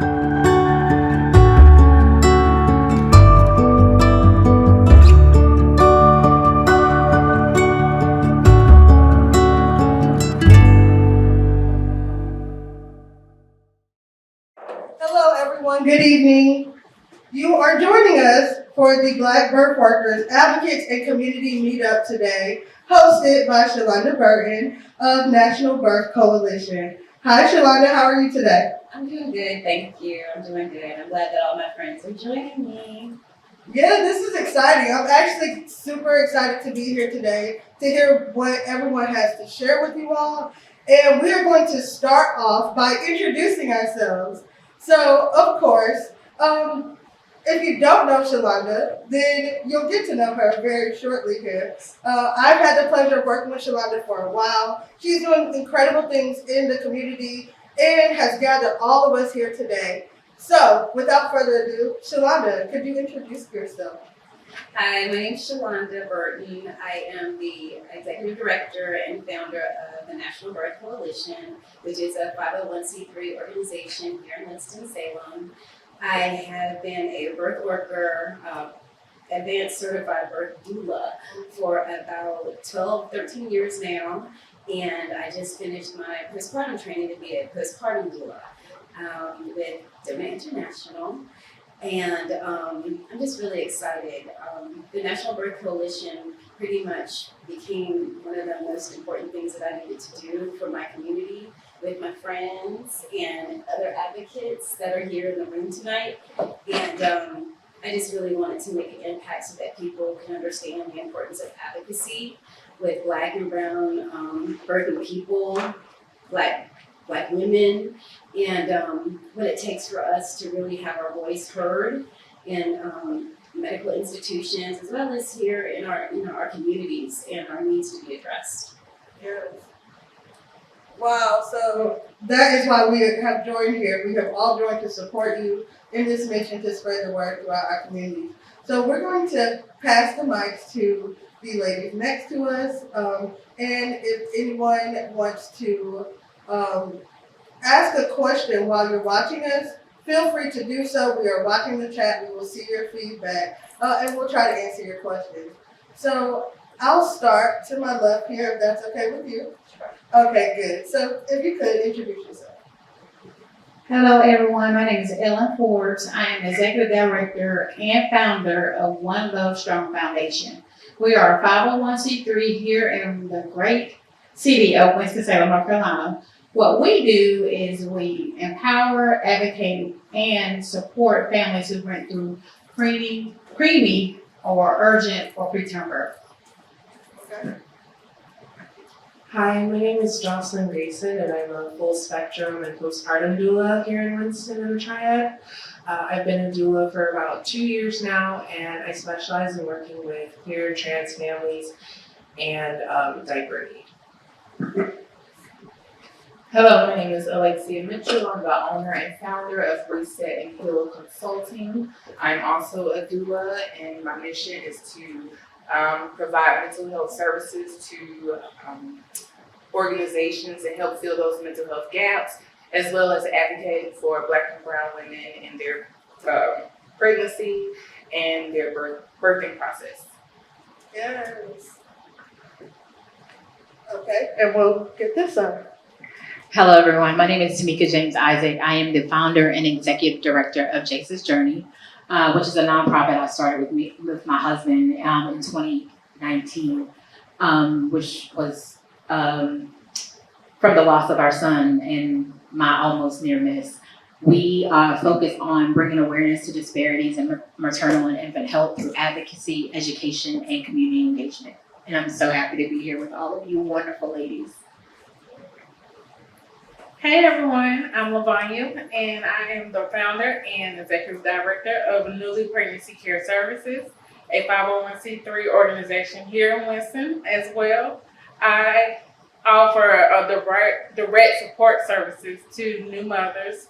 Hello, everyone. Good evening. You are joining us for the Black Birthworkers Advocates and Community Meetup today, hosted by Shalonda Burton of National Birth Coalition. Hi, Shalonda. How are you today? I'm doing good, thank you. I'm doing good. I'm glad that all my friends are joining me. Yeah, this is exciting. I'm actually super excited to be here today to hear what everyone has to share with you all. And we are going to start off by introducing ourselves. So, of course, if you don't know Shalonda, then you'll get to know her very shortly here. I've had the pleasure of working with Shalonda for a while. She's doing incredible things in the community and has gathered all of us here today. So, without further ado, Shalonda, could you introduce yourself? Hi, my name is Shalonda Burton. I am the executive director and founder of the National Birth Coalition, which is a 501c3 organization here in Winston-Salem. I have been a birth worker, advanced certified birth doula for about 13 years now. And I just finished my postpartum training to be a postpartum doula with Doulas International. And I'm just really excited. The National Birth Coalition pretty much became one of the most important things that I needed to do for my community with my friends and other advocates that are here in the room tonight. And I just really wanted to make an impact so that people can understand the importance of advocacy with Black and brown birthing people, Black women, and what it takes for us to really have our voice heard in medical institutions as well as here in our communities and our needs to be addressed. Yes. Wow, so that is why we have joined here. We have all joined to support you in this mission to spread the word throughout our community. So we're going to pass the mics to the ladies next to us. And if anyone wants to ask a question while you're watching us, feel free to do so. We are watching the chat. We will see your feedback, and we'll try to answer your questions. So I'll start to my left here, if that's okay with you. Sure. Okay, good. So if you could introduce yourself. Hello, everyone. My name is Ellen Forbes. I am Executive Director and founder of One Love Strong Foundation. We are a 501c3 here in the great city of Winston-Salem, North Carolina. What we do is we empower, advocate, and support families who went through preemie or urgent or preterm birth. Okay. Hi, my name is Jocelyn Grayson, and I'm a full spectrum and postpartum doula here in Winston and the Triad. I've been a doula for about 2 years now, and I specialize in working with queer and trans families and diaper need. Hello, my name is Alexia Mitchell. I'm the owner and founder of Reset and Heal Consulting. I'm also a doula, and my mission is to provide mental health services to organizations and help fill those mental health gaps, as well as advocate for Black and brown women in their pregnancy and their birthing process. Yes. Okay, and we'll get this on. Hello, everyone. My name is Tamika James Isaac. I am the founder and executive director of Jace's Journey, which is a nonprofit I started with my husband in 2019, which was from the loss of our son and my almost near miss. We focus on bringing awareness to disparities in maternal and infant health through advocacy, education, and community engagement. And I'm so happy to be here with all of you wonderful ladies. Hey everyone, I'm Lavanya, and I am the founder and executive director of Newly Pregnancy Care Services, a 501c3 organization here in Winston as well. I offer direct support services to new mothers,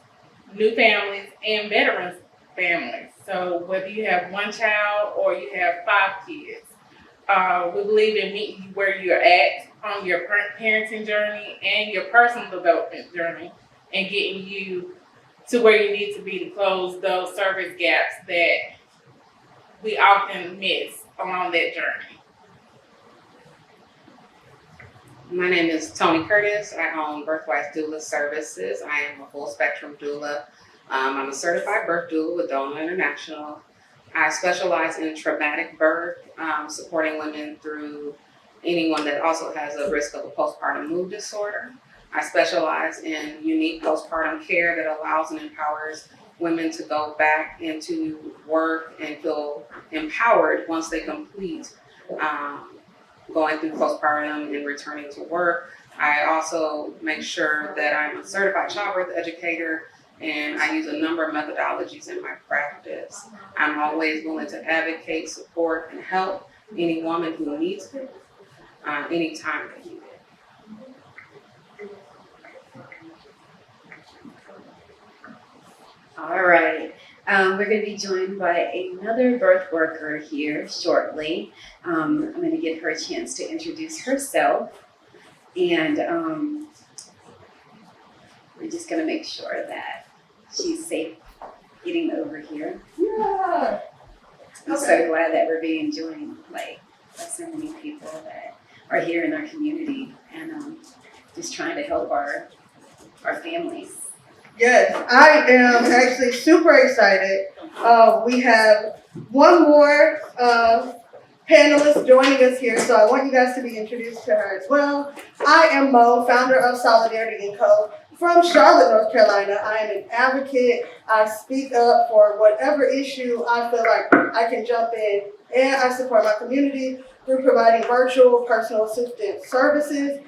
new families, and veterans families. So whether you have one child or you have 5 kids, we believe in meeting you where you're at on your parenting journey and your personal development journey and getting you to where you need to be to close those service gaps that we often miss along that journey. My name is Tony Curtis. I own Birthwise Doulas Services. I am a full spectrum doula. I'm a certified birth doula with Doula International. I specialize in traumatic birth, supporting women through anyone that also has a risk of a postpartum mood disorder. I specialize in unique postpartum care that allows and empowers women to go back into work and feel empowered once they complete going through postpartum and returning to work. I also make sure that I'm a certified childbirth educator, and I use a number of methodologies in my practice. I'm always willing to advocate, support, and help any woman who needs it, anytime they need it. All right. We're going to be joined by another birth worker here shortly. I'm going to give her a chance to introduce herself. And we're just going to make sure that she's safe getting over here. Yeah. I'm so glad that we're being joined by so many people that are here in our community and just trying to help our families. Yes, I am actually super excited. We have one more panelist joining us here, so I want you guys to be introduced to her as well. I am Mo, founder of Solidarity & Co. from Charlotte, North Carolina. I am an advocate. I speak up for whatever issue I feel like I can jump in, and I support my community through providing virtual personal assistant services.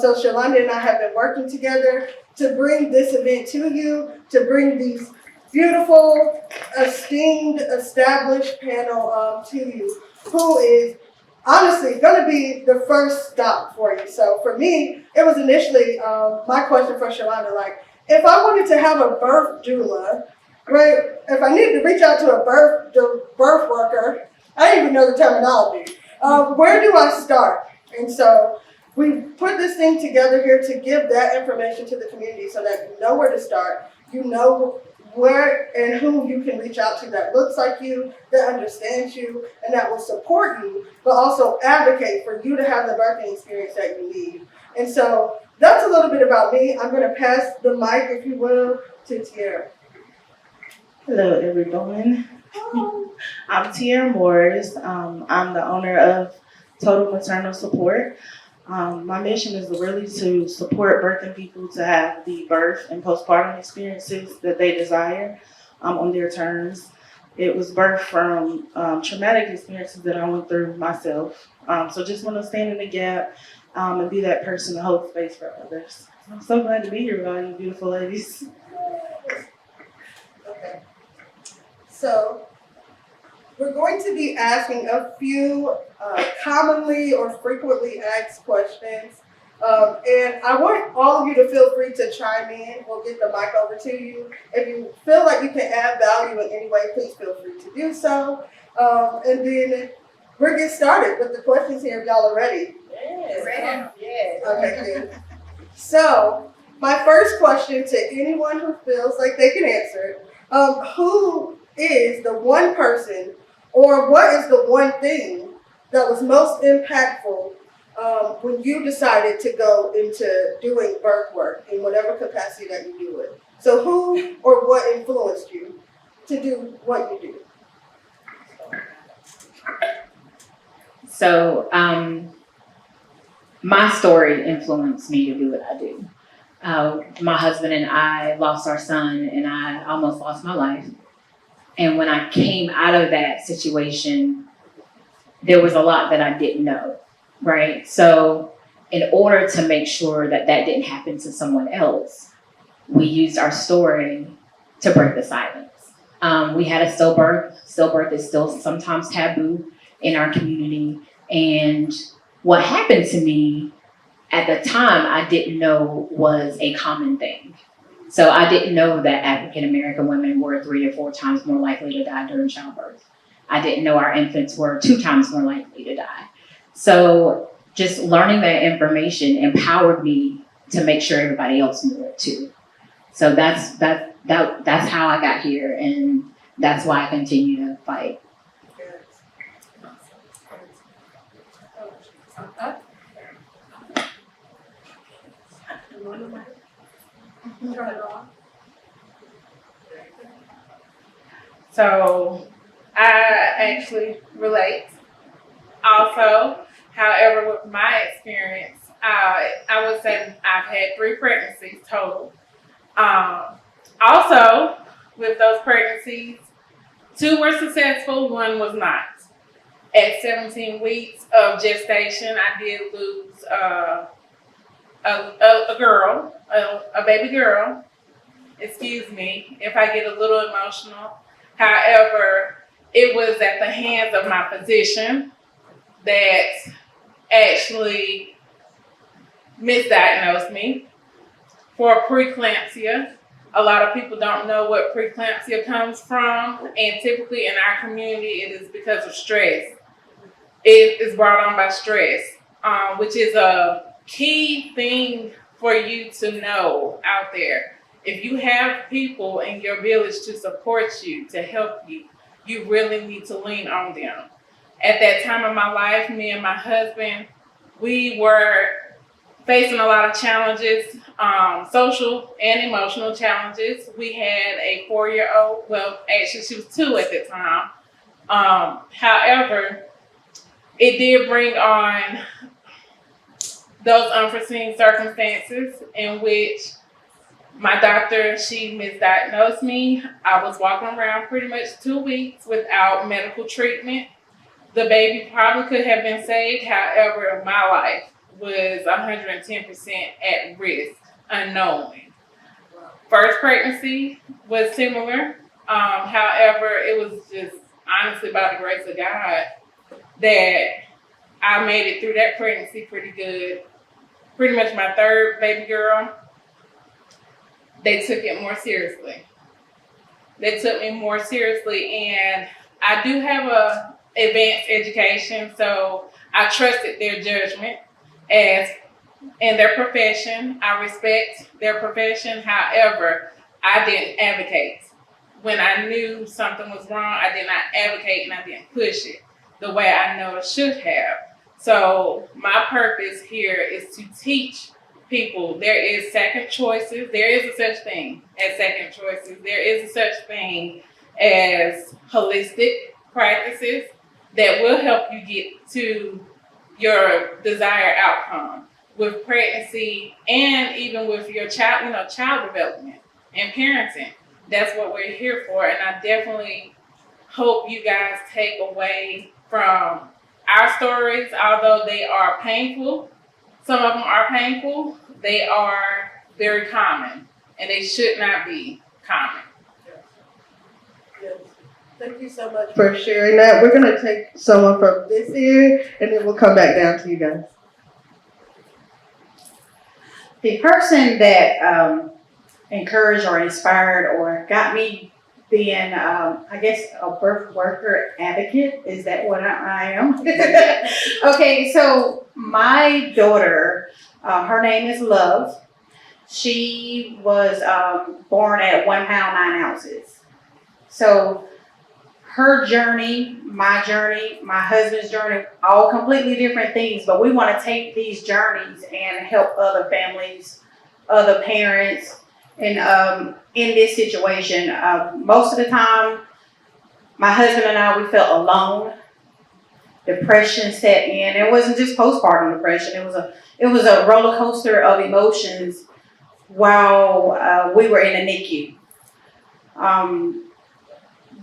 So Shalonda and I have been working together to bring this event to you, to bring these beautiful, esteemed, established panel to you, who is honestly going to be the first stop for you. So for me, it was initially my question for Shalonda, like, if I wanted to have a birth doula, right, if I needed to reach out to a birth worker, I didn't even know the terminology, where do I start? And so we put this thing together here to give that information to the community so that you know where to start, you know where and who you can reach out to that looks like you, that understands you, and that will support you, but also advocate for you to have the birthing experience that you need. And so that's a little bit about me. I'm going to pass the mic, if you will, to Tiara. Hello, everyone. I'm Tiara Morris. I'm the owner of Total Maternal Support. My mission is really to support birthing people to have the birth and postpartum experiences that they desire on their terms. It was birthed from traumatic experiences that I went through myself. So just want to stand in the gap and be that person to hold space for others. I'm so glad to be here with all you beautiful ladies. Okay. So we're going to be asking a few commonly or frequently asked questions. And I want all of you to feel free to chime in. We'll get the mic over to you. If you feel like you can add value in any way, please feel free to do so. And then we'll get started with the questions here if y'all are ready. Yes. Yes. Okay, good. So my first question to anyone who feels like they can answer, who is the one person or what is the one thing that was most impactful when you decided to go into doing birth work in whatever capacity that you do it? So who or what influenced you to do what you do? So, my story influenced me to do what I do. My husband and I lost our son, and I almost lost my life. And when I came out of that situation, there was a lot that I didn't know, right? So in order to make sure that that didn't happen to someone else, we used our story to break the silence. We had a stillbirth. Stillbirth is still sometimes taboo in our community. And what happened to me at the time, I didn't know was a common thing. So I didn't know that African American women were 3 or 4 times more likely to die during childbirth. I didn't know our infants were 2 times more likely to die. So just learning that information empowered me to make sure everybody else knew it too. So that's that's how I got here, and that's why I continue to fight. So I actually relate also. However, with my experience, I would say I've had 3 pregnancies total. Also, with those pregnancies, 2 were successful, 1 was not. At 17 weeks of gestation, I did lose a girl, a baby girl. Excuse me if I get a little emotional. However, it was at the hands of my physician that actually misdiagnosed me for preeclampsia. A lot of people don't know what preeclampsia comes from, and typically in our community, it is because of stress. It is brought on by stress, which is a key thing for you to know out there. If you have people in your village to support you, to help you, you really need to lean on them. At that time of my life, me and my husband, we were facing a lot of challenges, social and emotional challenges. We had a 4-year-old, well, actually she was 2 at the time. However, it did bring on those unforeseen circumstances in which my doctor, she misdiagnosed me. I was walking around pretty much 2 weeks without medical treatment. The baby probably could have been saved. However, my life was 110% at risk, unknowingly. First pregnancy was similar. However, it was just honestly by the grace of God that I made it through that pregnancy pretty good. Pretty much my 3rd baby girl, they took it more seriously. They took me more seriously, and I do have a advanced education, so I trusted their judgment as in their profession. I respect their profession. However, I didn't advocate. When I knew something was wrong, I did not advocate and I didn't push it the way I know I should have. So my purpose here is to teach people there is second choices. There is a such thing as second choices. There is a such thing as holistic practices that will help you get to your desired outcome with pregnancy and even with your child development and parenting. That's what we're here for. And I definitely hope you guys take away from our stories, although they are painful. Some of them are painful. They are very common, and they should not be common. Yes. Thank you so much for sharing that. We're going to take someone from this end, and then we'll come back down to you guys. The person that encouraged or inspired or got me being, I guess, a birth worker advocate, is that what I am? Okay, so my daughter, her name is Love. She was born at 1 pound 9 ounces. So her journey, my husband's journey, all completely different things, but we want to take these journeys and help other families, other parents, and in this situation, most of the time, my husband and I, we felt alone. Depression set in. It wasn't just postpartum depression. It was a roller coaster of emotions while we were in the NICU.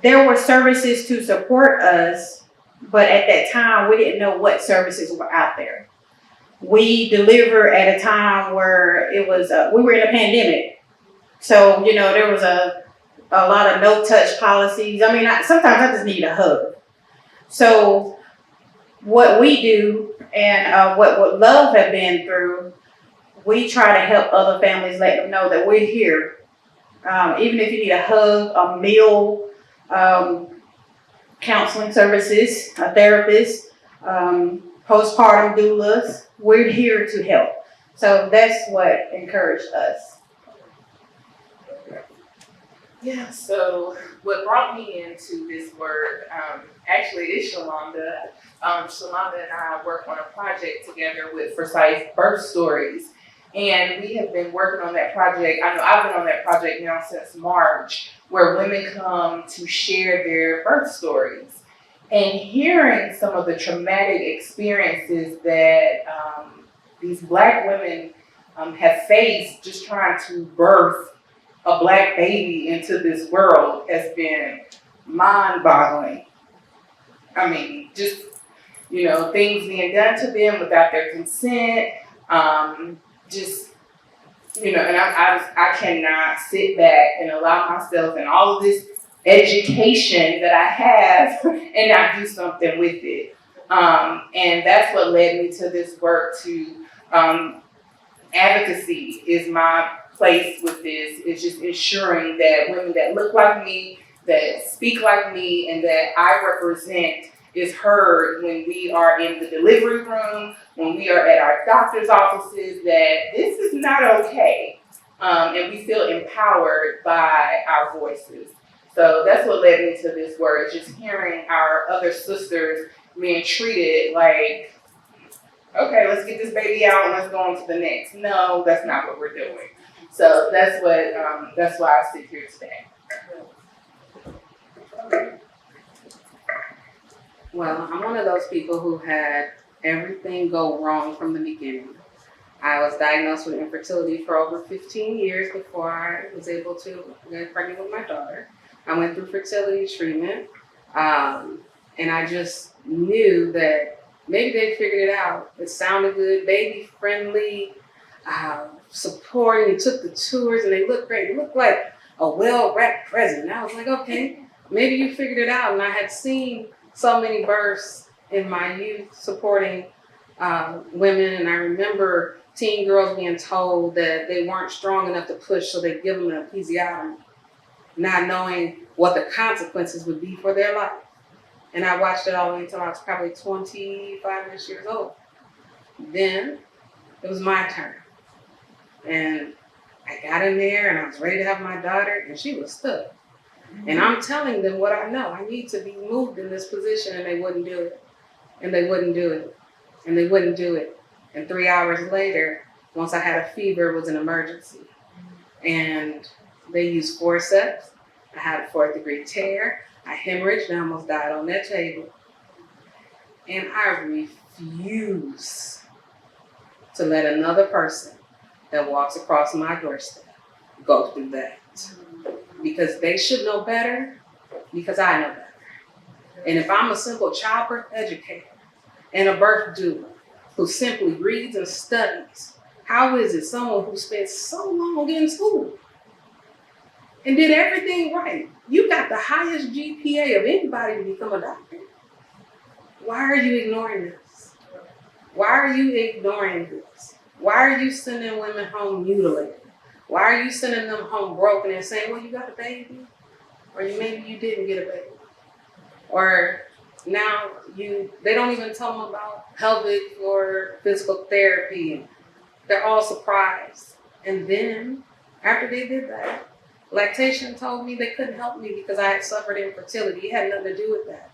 There were services to support us, but at that time, we didn't know what services were out there. We delivered at a time where it was we were in a pandemic. So, there was a lot of no-touch policies. I mean, sometimes I just need a hug. So what we do and what Love have been through, we try to help other families, let them know that we're here. Even if you need a hug, a meal, counseling services, a therapist, postpartum doulas, we're here to help. So that's what encouraged us. Yeah, so what brought me into this work, actually is Shalonda. Shalonda and I work on a project together with Precise Birth Stories. And we have been working on that project. I know I've been on that project now since March, where women come to share their birth stories. And hearing some of the traumatic experiences that these Black women have faced just trying to birth a Black baby into this world has been mind-boggling. I mean, just, things being done to them without their consent, just, and I cannot sit back and allow myself and all of this education that I have and not do something with it. And that's what led me to this work to advocacy is my place with this. It's just ensuring that women that look like me, that speak like me, and that I represent is heard when we are in the delivery room, when we are at our doctor's offices, that this is not okay. And we feel empowered by our voices. So that's what led me to this work, just hearing our other sisters being treated like, okay, let's get this baby out and let's go on to the next. No, that's not what we're doing. So that's why I sit here today. Well, I'm one of those people who had everything go wrong from the beginning. I was diagnosed with infertility for over 15 years before I was able to get pregnant with my daughter. I went through fertility treatment, and I just knew that maybe they figured it out. It sounded good, baby friendly, supporting. They took the tours and they looked great. It looked like a well-wrapped present. And I was like, okay, maybe you figured it out. And I had seen so many births in my youth supporting women. And I remember teen girls being told that they weren't strong enough to push, so they'd give them an episiotomy, not knowing what the consequences would be for their life. And I watched it all the way until I was probably 25 years old. Then it was my turn. And I got in there and I was ready to have my daughter and she was stuck. And I'm telling them what I know. I need to be moved in this position, and they wouldn't do it. And they wouldn't do it. And they wouldn't do it. And 3 hours later, once I had a fever, it was an emergency. And they used forceps. I had a 4th-degree tear. I hemorrhaged and I almost died on that table. And I refuse to let another person that walks across my doorstep go through that. Because they should know better, because I know better. And if I'm a simple childbirth educator and a birth doula who simply reads and studies, how is it someone who spent so long in school and did everything right? You got the highest GPA of anybody to become a doctor. Why are you ignoring this? Why are you ignoring this? Why are you sending women home mutilated? Why are you sending them home broken and saying, well, you got a baby? Or maybe you didn't get a baby. Or now they don't even tell them about pelvic or physical therapy. They're all surprised. And then after they did that, lactation told me they couldn't help me because I had suffered infertility. It had nothing to do with that.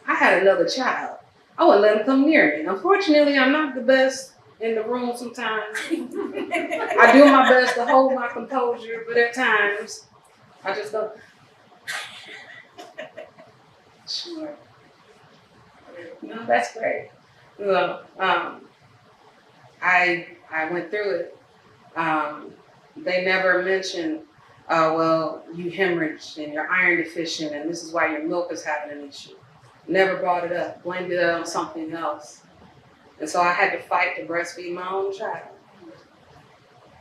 I had another child. I wouldn't let him come near me. Unfortunately, I'm not the best in the room sometimes. I do my best to hold my composure, but at times, I just go, sure. No, that's great. Well, I went through it. They never mentioned, well, you hemorrhaged and you're iron deficient and this is why your milk is having an issue. Never brought it up, blamed it on something else. And so I had to fight to breastfeed my own child.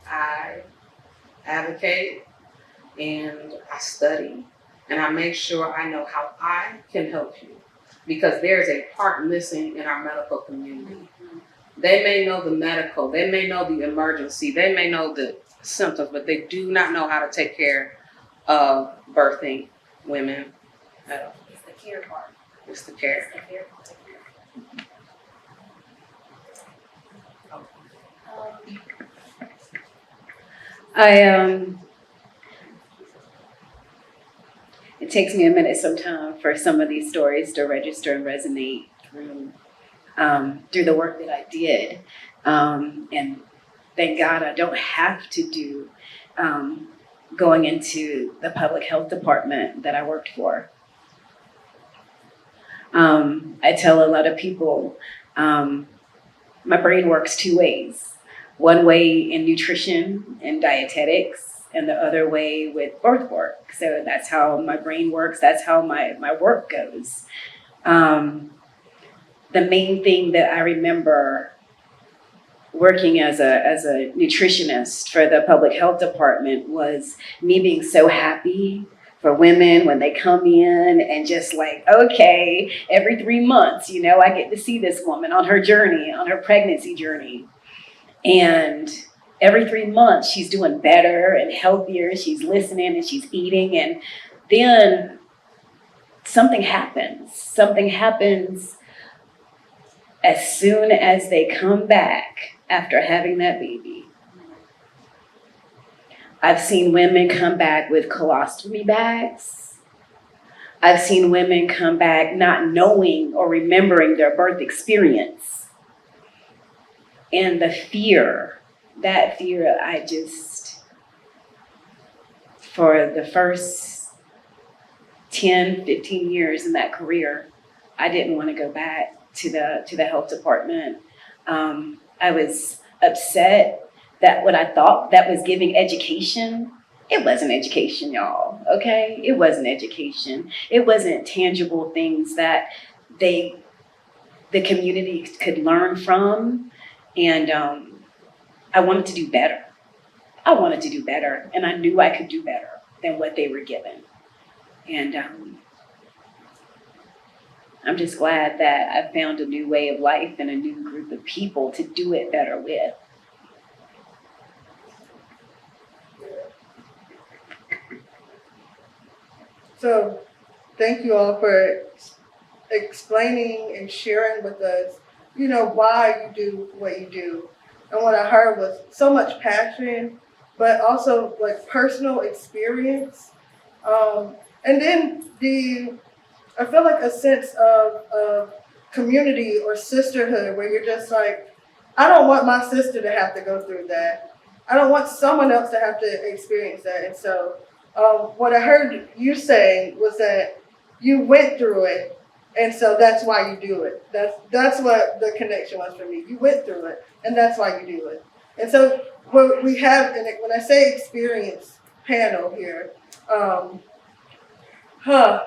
I advocate and I study and I make sure I know how I can help you, because there's a part missing in our medical community. They may know the medical, they may know the emergency, they may know the symptoms, but they do not know how to take care of birthing women at all. It's the care part. It's the care. It's the care part. it takes me a minute sometimes for some of these stories to register and resonate through the work that I did. And thank God I don't have to do going into the public health department that I worked for. I tell a lot of people, my brain works two ways. One way in nutrition and dietetics, and the other way with birth work. So that's how my brain works, that's how my work goes. The main thing that I remember working as a nutritionist for the public health department was me being so happy for women when they come in and just like, okay, every 3 months, you know, I get to see this woman on her journey, on her pregnancy journey. And every 3 months she's doing better and healthier, she's listening and she's eating. And then something happens. Something happens as soon as they come back after having that baby. I've seen women come back with colostomy bags. I've seen women come back not knowing or remembering their birth experience. And the fear, that fear, I just, for the first 10, 15 years in that career, I didn't want to go back to the health department. I was upset that what I thought that was giving education, it wasn't education, y'all, okay? It wasn't education. It wasn't tangible things that the community could learn from. And I wanted to do better. I wanted to do better, and I knew I could do better than what they were given. And I'm just glad that I found a new way of life and a new group of people to do it better with. So thank you all for explaining and sharing with us, you know, why you do what you do. And what I heard was so much passion, but also like personal experience. And then I feel like a sense of community or sisterhood where you're just like, I don't want my sister to have to go through that. I don't want someone else to have to experience that. And so what I heard you saying was that you went through it, and so that's why you do it. That's what the connection was for me. You went through it, and that's why you do it. And so what we have, and when I say experience panel here,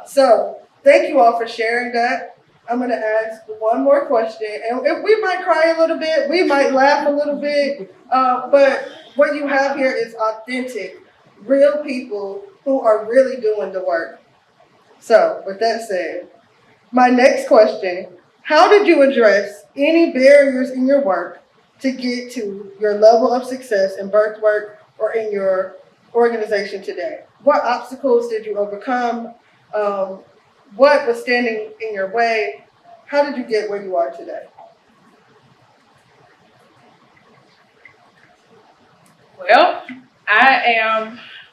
so thank you all for sharing that. I'm going to ask one more question, and we might cry a little bit, we might laugh a little bit, but what you have here is authentic, real people who are really doing the work. So with that said, my next question, how did you address any barriers in your work to get to your level of success in birth work or in your organization today? What obstacles did you overcome? What was standing in your way? How did you get where you are today? Well,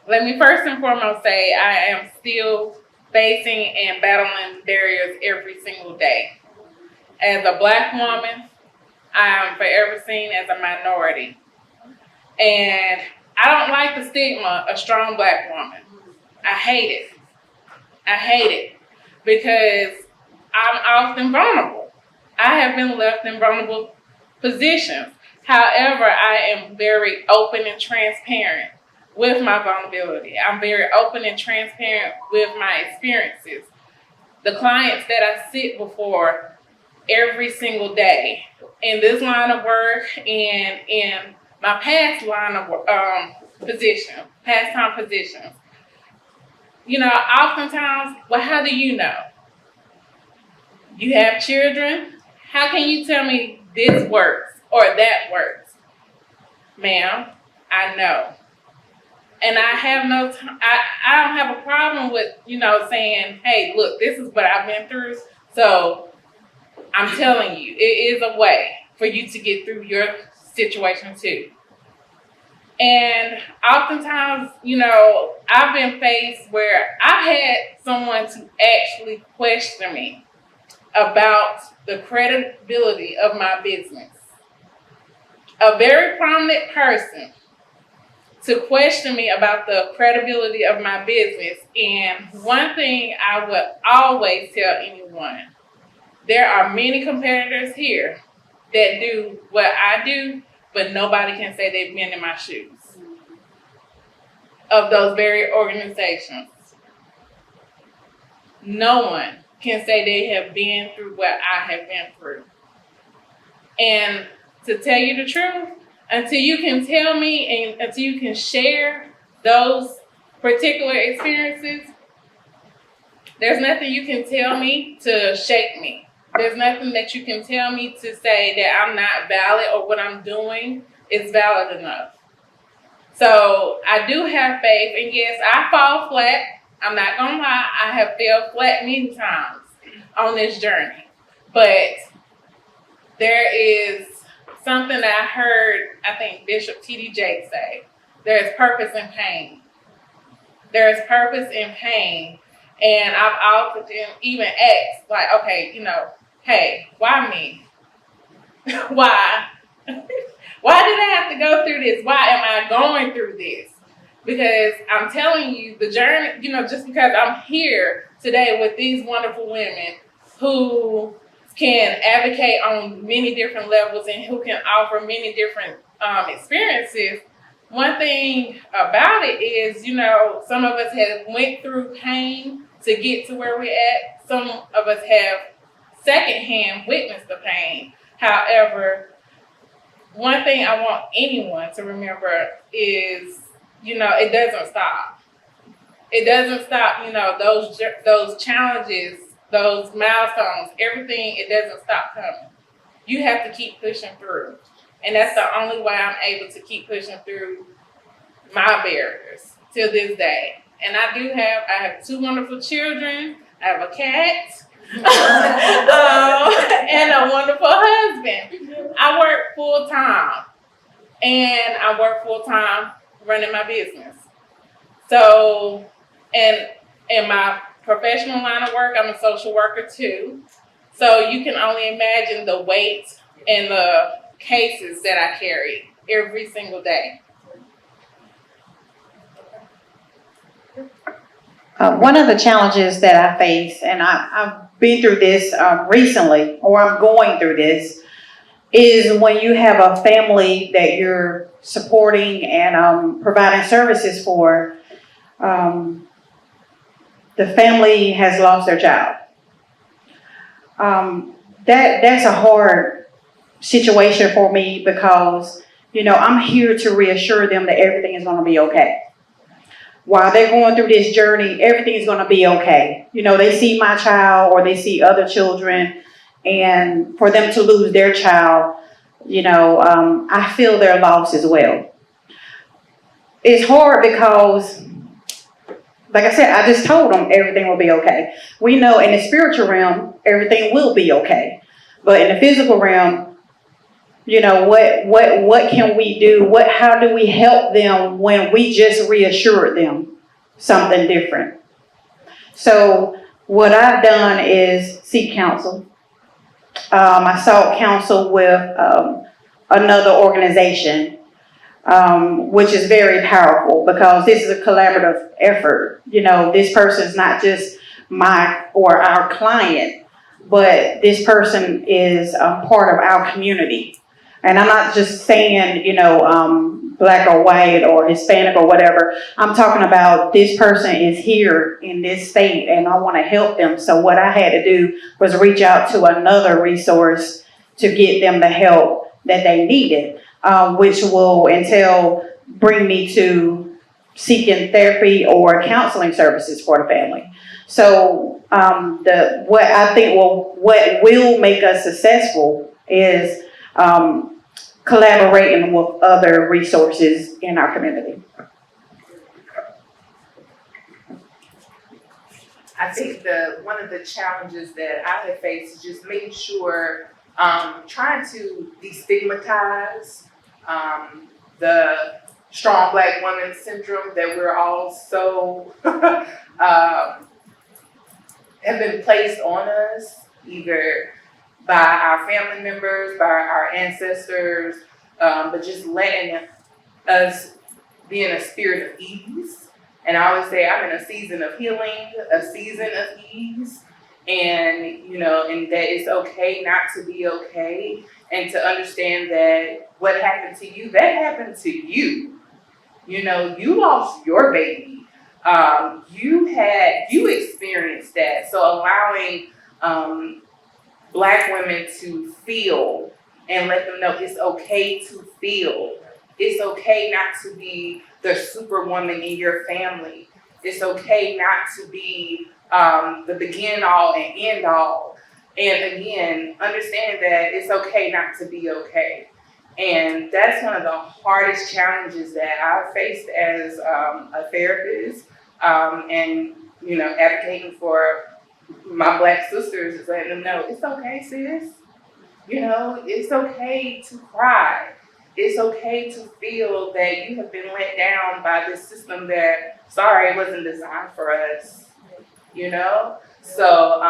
let me first and foremost say I am still facing and battling barriers every single day. As a Black woman, I am forever seen as a minority. And I don't like the stigma of strong Black woman. I hate it. I hate it because I'm often vulnerable. I have been left in vulnerable positions. However, I am very open and transparent with my vulnerability. I'm very open and transparent with my experiences. The clients that I sit before every single day in this line of work and in my past line of past-time positions. You know, oftentimes, well, how do you know? You have children? How can you tell me this works or that works? Ma'am, I know. And I have I don't have a problem with, saying, hey, look, this is what I've been through. So I'm telling you, it is a way for you to get through your situation too. And oftentimes, you know, I've been faced where I've had someone to actually question me about the credibility of my business. A very prominent person to question me about the credibility of my business. And one thing I would always tell anyone, there are many competitors here that do what I do, but nobody can say they've been in my shoes of those very organizations. No one can say they have been through what I have been through. And to tell you the truth, until you can tell me and until you can share those particular experiences, there's nothing you can tell me to shake me. There's nothing that you can tell me to say that I'm not valid or what I'm doing is valid enough. So I do have faith, and yes, I fall flat. I'm not gonna lie, I have fell flat many times on this journey. But there is something that I heard, I think Bishop T.D. Jakes say, there's purpose in pain. There's purpose in pain. And I've often even asked, like, okay, you know, hey, why me? Why? Why did I have to go through this? Why am I going through this? Because I'm telling you, the journey, you know, just because I'm here today with these wonderful women who can advocate on many different levels and who can offer many different experiences, one thing about it is, you know, some of us have went through pain to get to where we're at. Some of us have secondhand witnessed the pain. However, one thing I want anyone to remember is, you know, it doesn't stop. It doesn't stop, you know, those challenges, those milestones, everything, it doesn't stop coming. You have to keep pushing through. And that's the only way I'm able to keep pushing through my barriers till this day. And I have two wonderful children. I have a cat. And a wonderful husband. I work full time. And I work full time running my business. So, and in my professional line of work, I'm a social worker too. So you can only imagine the weight and the cases that I carry every single day. One of the challenges that I face, and I've been through this recently, or I'm going through this, is when you have a family that you're supporting and providing services for, the family has lost their child. That's a hard situation for me because, you know, I'm here to reassure them that everything is going to be okay. While they're going through this journey, everything is going to be okay. You know, they see my child or they see other children, and for them to lose their child, you know, I feel their loss as well. It's hard because, like I said, I just told them everything will be okay. We know in the spiritual realm, everything will be okay. But in the physical realm, you know, what can we do? How do we help them when we just reassured them something different? So what I've done is seek counsel. I sought counsel with another organization, which is very powerful because this is a collaborative effort. You know, this person is not just my or our client, but this person is a part of our community. And I'm not just saying, you know, black or white or Hispanic or whatever. I'm talking about this person is here in this state and I want to help them. So what I had to do was reach out to another resource to get them the help that they needed, which will bring me to seeking therapy or counseling services for the family. So what I think what will make us successful is collaborating with other resources in our community. I think one of the challenges that I have faced is just making sure, trying to destigmatize the strong black woman syndrome that we're all so have been placed on us, either by our family members, by our ancestors, but just letting us be in a spirit of ease. And I always say I'm in a season of healing, a season of ease, and and that it's okay not to be okay, and to understand that what happened to you, that happened to you. You lost your baby. You experienced that. So allowing Black women to feel and let them know it's okay to feel. It's okay not to be the superwoman in your family. It's okay not to be the begin all and end all. And again, understand that it's okay not to be okay. And that's one of the hardest challenges that I've faced as a therapist, and advocating for my Black sisters is letting them know it's okay, sis. It's okay to cry. It's okay to feel that you have been let down by this system that, sorry, it wasn't designed for us. So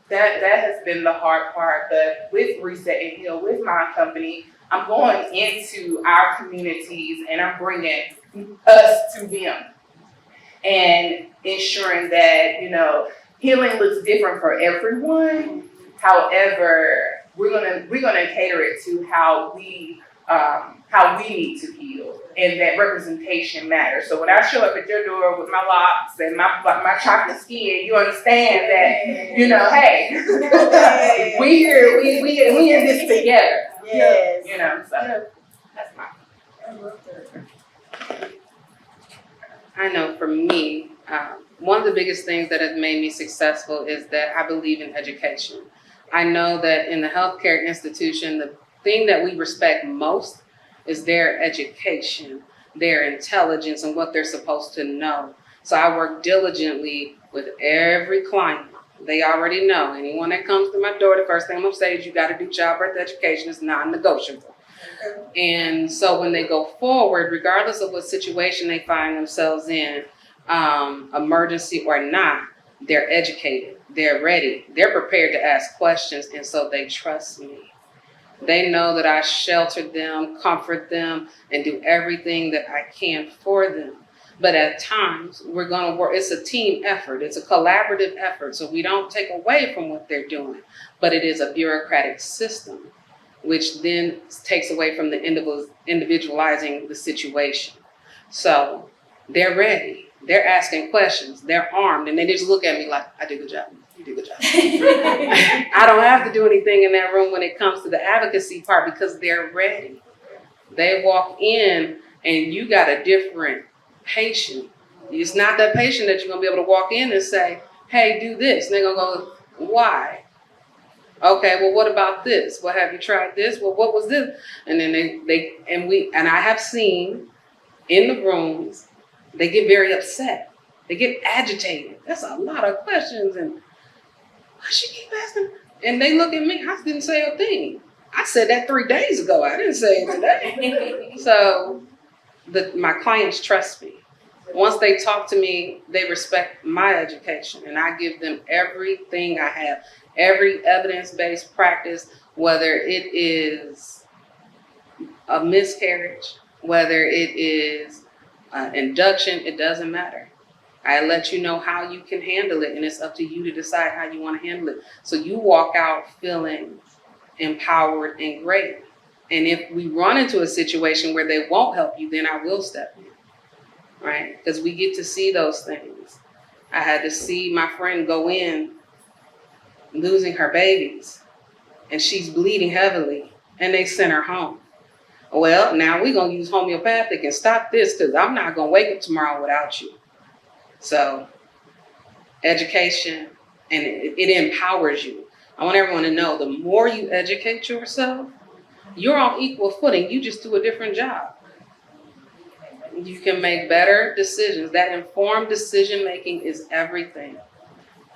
that has been the hard part. But with Reset and Heal, with my company, I'm going into our communities and I'm bringing us to them and ensuring that, healing looks different for everyone. However, we're gonna cater it to how we need to heal, and that representation matters. So when I show up at your door with my locks and my chocolate skin, you understand that, hey, we here, we in this together. Yes. So that's my. I know for me, one of the biggest things that has made me successful is that I believe in education. I know that in the healthcare institution, the thing that we respect most is their education, their intelligence, and what they're supposed to know. So I work diligently with every client. They already know. Anyone that comes to my door, the first thing I'm gonna say is you gotta do childbirth education. It's non-negotiable. And so when they go forward, regardless of what situation they find themselves in, emergency or not, they're educated, they're ready, they're prepared to ask questions, and so they trust me. They know that I shelter them, comfort them, and do everything that I can for them. But at times, we're gonna work, it's a team effort, it's a collaborative effort, so we don't take away from what they're doing, but it is a bureaucratic system, which then takes away from the individualizing the situation. So they're ready, they're asking questions, they're armed, and they just look at me like, I did a good job, you did a good job. I don't have to do anything in that room when it comes to the advocacy part because they're ready. They walk in and you got a different patient. It's not that patient that you're gonna be able to walk in and say, hey, do this. And they're gonna go, why? Okay, well, what about this? Well, have you tried this? Well, what was this? And then and I have seen in the rooms, they get very upset. They get agitated. That's a lot of questions. And why she keep asking? And they look at me, I didn't say a thing. I said that 3 days ago. I didn't say it today. So my clients trust me. Once they talk to me, they respect my education, and I give them everything I have, every evidence-based practice, whether it is a miscarriage, whether it is induction, it doesn't matter. I let you know how you can handle it, and it's up to you to decide how you want to handle it. So you walk out feeling empowered and great. And if we run into a situation where they won't help you, then I will step in, right? Because we get to see those things. I had to see my friend go in losing her babies, and she's bleeding heavily, and they sent her home. Well, now we're going to use homeopathic and stop this because I'm not going to wake up tomorrow without you. So education, and it empowers you. I want everyone to know the more you educate yourself, you're on equal footing. You just do a different job. You can make better decisions. That informed decision making is everything,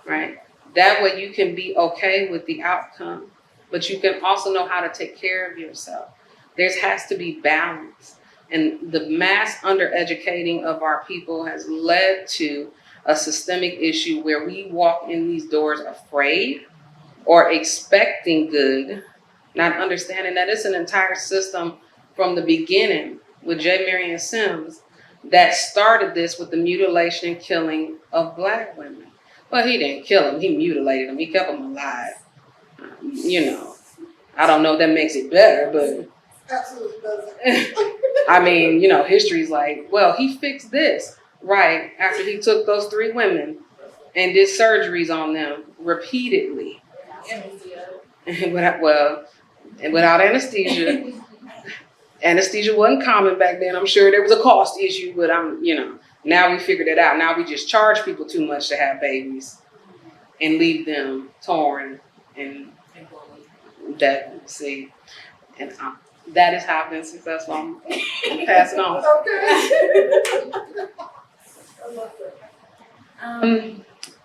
right? That way you can be okay with the outcome, but you can also know how to take care of yourself. There has to be balance. And the mass undereducating of our people has led to a systemic issue where we walk in these doors afraid or expecting good, not understanding that it's an entire system from the beginning with J. Marion Sims that started this with the mutilation and killing of Black women. But he didn't kill them, he mutilated them, he kept them alive. You know, I don't know if that makes it better, but Absolutely doesn't. I mean, you know, history's like, well, he fixed this, right, after he took those 3 women and did surgeries on them repeatedly. Without anesthesia. Anesthesia wasn't common back then. I'm sure there was a cost issue, but now we figured it out. Now we just charge people too much to have babies and leave them torn and that, see, and that is how I've been successful. I'm passing on. Okay.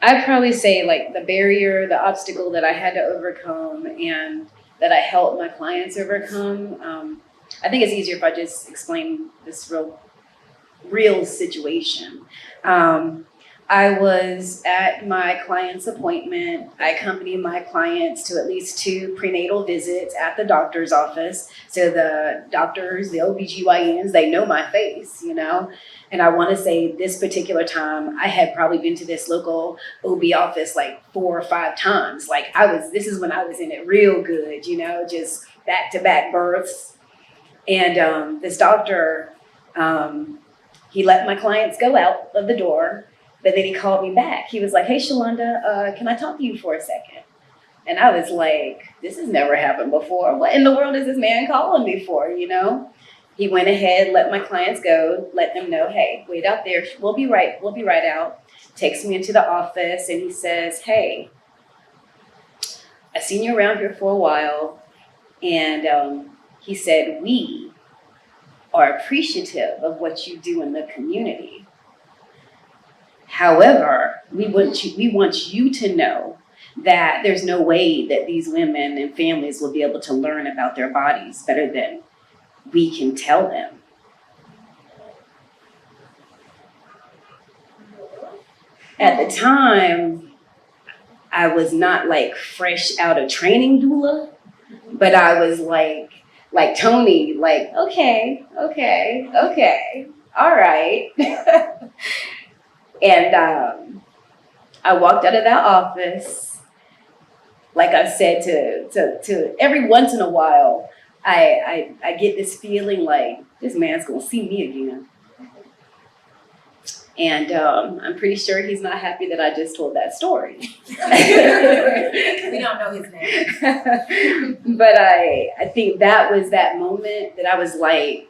I'd probably say like the barrier, the obstacle that I had to overcome and that I helped my clients overcome. I think it's easier if I just explain this real situation. I was at my client's appointment. I accompanied my clients to at least 2 prenatal visits at the doctor's office. So the doctors, the OBGYNs, they know my face, you know? And I want to say this particular time, I had probably been to this local OB office like 4 or 5 times. Like this is when I was in it real good, you know, just back-to-back births. And this doctor, he let my clients go out of the door, but then he called me back. He was like, "Hey, Shalonda, can I talk to you for a second?" And I was like, this has never happened before. What in the world is this man calling me for, you know? He went ahead, let my clients go, let them know, "Hey, wait out there. We'll be right out." Takes me into the office and he says, "Hey, I've seen you around here for a while." And he said, "We are appreciative of what you do in the community. However, we want you to know that there's no way that these women and families will be able to learn about their bodies better than we can tell them." At the time, I was not like fresh out of training doula, but I was like Tony, like, okay, all right. And I walked out of that office. Like I said, to every once in a while, I get this feeling like this man's gonna see me again. And I'm pretty sure he's not happy that I just told that story. We don't know his name. But I think that was that moment that I was like,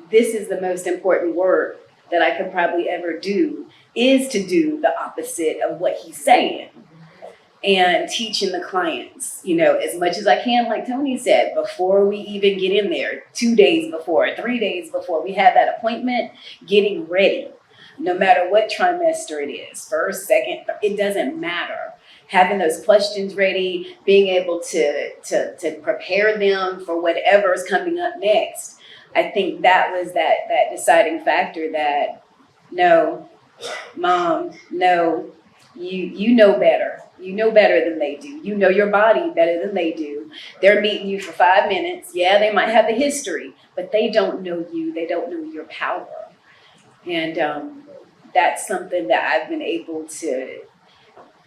this is the most important work that I could probably ever do, is to do the opposite of what he's saying. And teaching the clients, you know, as much as I can, like Tony said, before we even get in there, 2 days before, 3 days before we have that appointment, getting ready, no matter what trimester it is, first, second, it doesn't matter. Having those questions ready, being able to prepare them for whatever's coming up next. I think that was that deciding factor that, no, Mom, no, you know better. You know better than they do. You know your body better than they do. They're meeting you for 5 minutes. Yeah, they might have the history, but they don't know you. They don't know your power. And that's something that I've been able to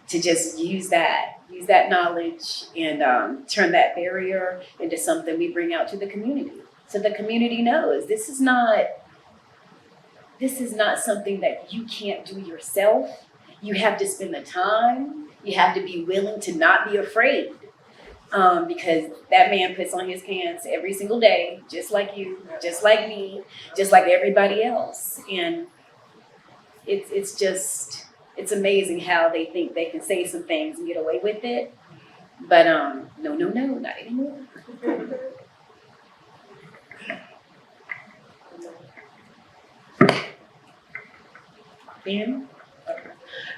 just use that knowledge and turn that barrier into something we bring out to the community. So the community knows this is not something that you can't do yourself. You have to spend the time. You have to be willing to not be afraid, because that man puts on his pants every single day, just like you, just like me, just like everybody else. And it's amazing how they think they can say some things and get away with it. But no, not anymore. Ben?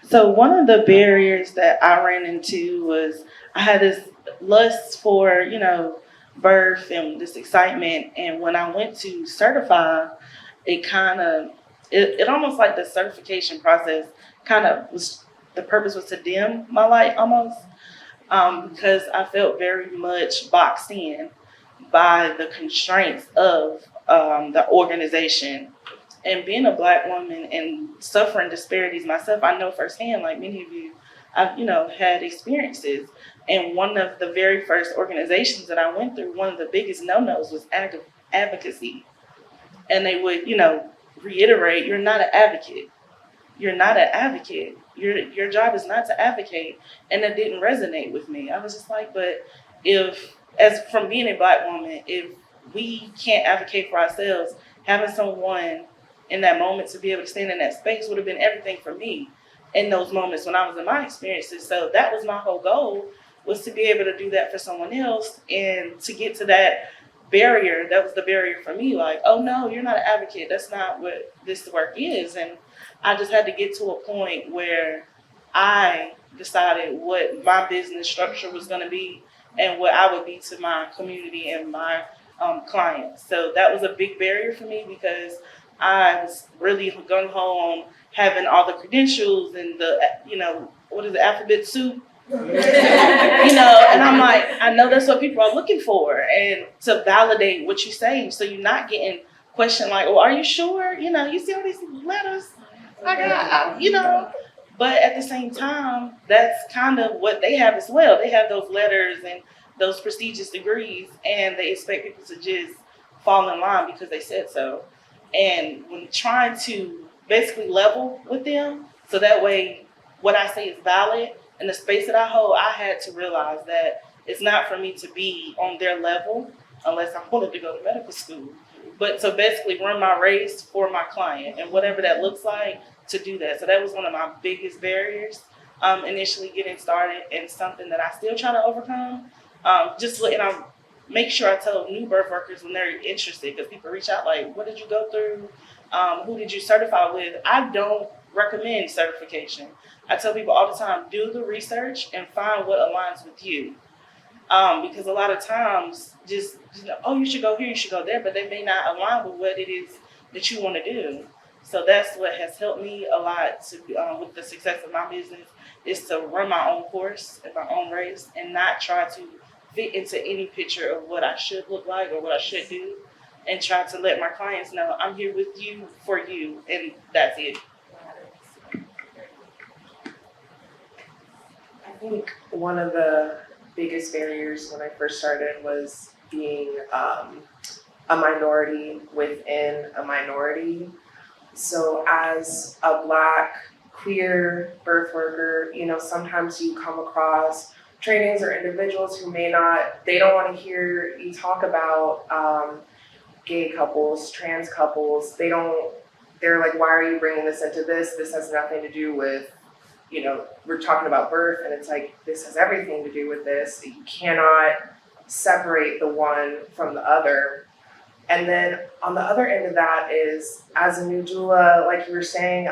So one of the barriers that I ran into was I had this lust for, birth and this excitement. And when I went to certify, it almost like the certification process kind of was, the purpose was to dim my light almost, because I felt very much boxed in by the constraints of the organization. And being a Black woman and suffering disparities myself, I know firsthand, like many of you, I've, had experiences. And one of the very first organizations that I went through, one of the biggest no-nos was advocacy. And they would, reiterate, you're not an advocate. You're not an advocate. Your job is not to advocate. And that didn't resonate with me. I was just like, but as from being a Black woman, if we can't advocate for ourselves, having someone in that moment to be able to stand in that space would have been everything for me in those moments when I was in my experiences. So that was my whole goal, was to be able to do that for someone else, and to get to that barrier. That was the barrier for me. Like, oh no, you're not an advocate. That's not what this work is. And I just had to get to a point where I decided what my business structure was going to be and what I would be to my community and my clients. So that was a big barrier for me, because I was really gung-ho on having all the credentials and the, what is it, alphabet soup? And I'm like, I know that's what people are looking for, and to validate what you say, so you're not getting questioned like, oh, are you sure? You see all these letters I got, But at the same time, that's kind of what they have as well. They have those letters and those prestigious degrees, and they expect people to just fall in line because they said so. And when trying to basically level with them, so that way what I say is valid, and the space that I hold, I had to realize that it's not for me to be on their level unless I wanted to go to medical school, but to basically run my race for my client, and whatever that looks like, to do that. So that was one of my biggest barriers initially getting started, and something that I still try to overcome. Make sure I tell new birth workers when they're interested, because people reach out like, what did you go through? Who did you certify with? I don't recommend certification. I tell people all the time, do the research and find what aligns with you. Because a lot of times, you should go here, you should go there, but they may not align with what it is that you want to do. So that's what has helped me a lot with the success of my business, is to run my own course and my own race, and not try to fit into any picture of what I should look like or what I should do, and try to let my clients know I'm here with you for you, and that's it. I think one of the biggest barriers when I first started was being a minority within a minority. So as a Black queer birth worker, sometimes you come across trainings or individuals who they don't want to hear you talk about gay couples, trans couples. They're like, why are you bringing this into this? This has nothing to do with, we're talking about birth, and it's like, this has everything to do with this. You cannot separate the one from the other. And then on the other end of that is, as a new doula, like you were saying,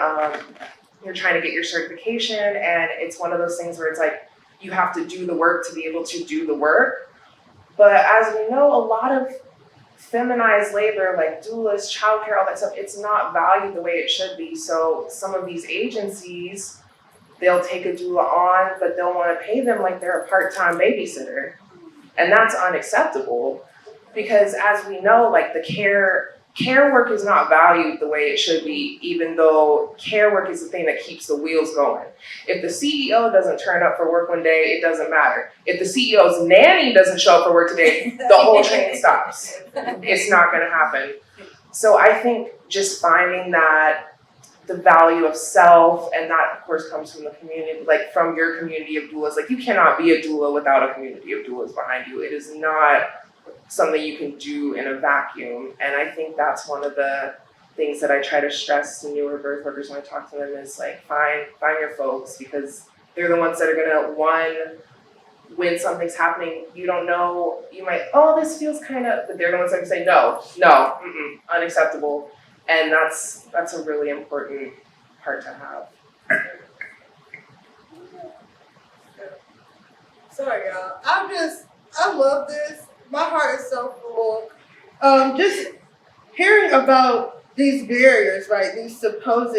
you're trying to get your certification, and it's one of those things where it's like, you have to do the work to be able to do the work. But as we know, a lot of feminized labor, like doulas, childcare, all that stuff, it's not valued the way it should be. So some of these agencies, they'll take a doula on, but they'll want to pay them like they're a part-time babysitter. And that's unacceptable, because as we know, like the care work is not valued the way it should be, even though care work is the thing that keeps the wheels going. If the CEO doesn't turn up for work one day, it doesn't matter. If the CEO's nanny doesn't show up for work today, the whole train stops. It's not going to happen. So I think just finding that the value of self, and that of course comes from the community, like from your community of doulas. Like, you cannot be a doula without a community of doulas behind you. It is not something you can do in a vacuum. And I think that's one of the things that I try to stress to newer birth workers when I talk to them, is like, find your folks, because they're the ones that are gonna, when something's happening, you don't know, you might, this feels kind of, but they're the ones that can say, no, unacceptable. And that's a really important part to have. Sorry, y'all. I love this, my heart is so full. Just hearing about these barriers, right? These supposed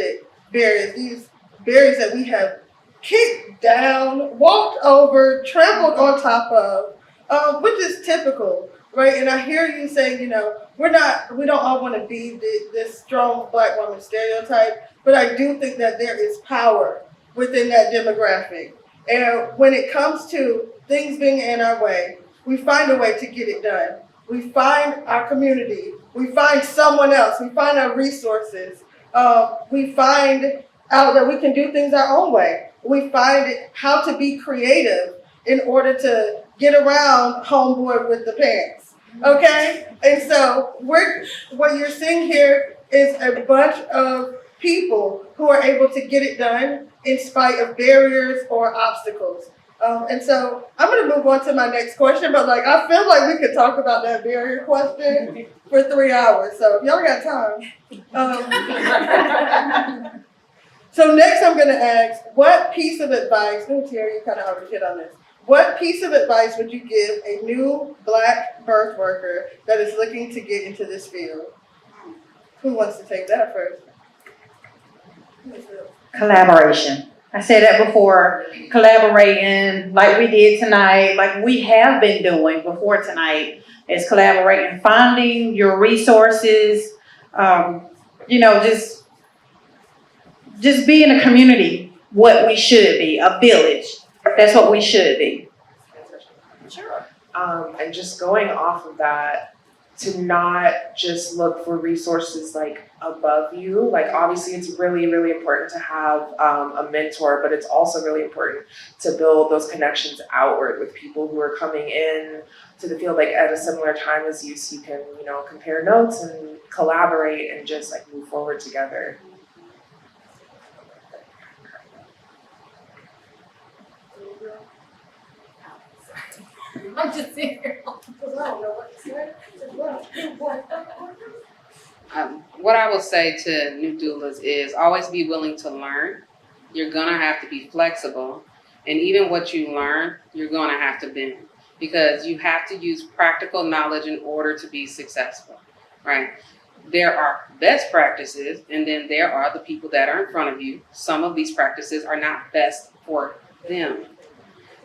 barriers, these barriers that we have kicked down, walked over, trampled on top of, which is typical, right? And I hear you saying, we don't all want to be this strong black woman stereotype, but I do think that there is power within that demographic. And when it comes to things being in our way, we find a way to get it done. We find our community. We find someone else. We find our resources. We find out that we can do things our own way. We find how to be creative in order to get around homeboy with the pants. Okay? And so what you're seeing here is a bunch of people who are able to get it done in spite of barriers or obstacles. And so I'm going to move on to my next question, but I feel like we could talk about that barrier question for 3 hours. So if y'all got time. So next I'm going to ask, what piece of advice, Terry, you kind of already hit on this. What piece of advice would you give a new Black birth worker that is looking to get into this field? Who wants to take that first? Collaboration. I said that before, collaborating like we did tonight, like we have been doing before tonight, is collaborating, finding your resources, just be in a community, what we should be, a village. That's what we should be. Sure. And just going off of that, to not just look for resources above you. Obviously it's really, really important to have a mentor, but it's also really important to build those connections outward with people who are coming in to the field at a similar time as you, so you can, compare notes and collaborate and just move forward together. I'm just sitting here. What I would say to new doulas is always be willing to learn. You're gonna have to be flexible, and even what you learn, you're gonna have to bend, because you have to use practical knowledge in order to be successful, right? There are best practices, and then there are the people that are in front of you. Some of these practices are not best for them.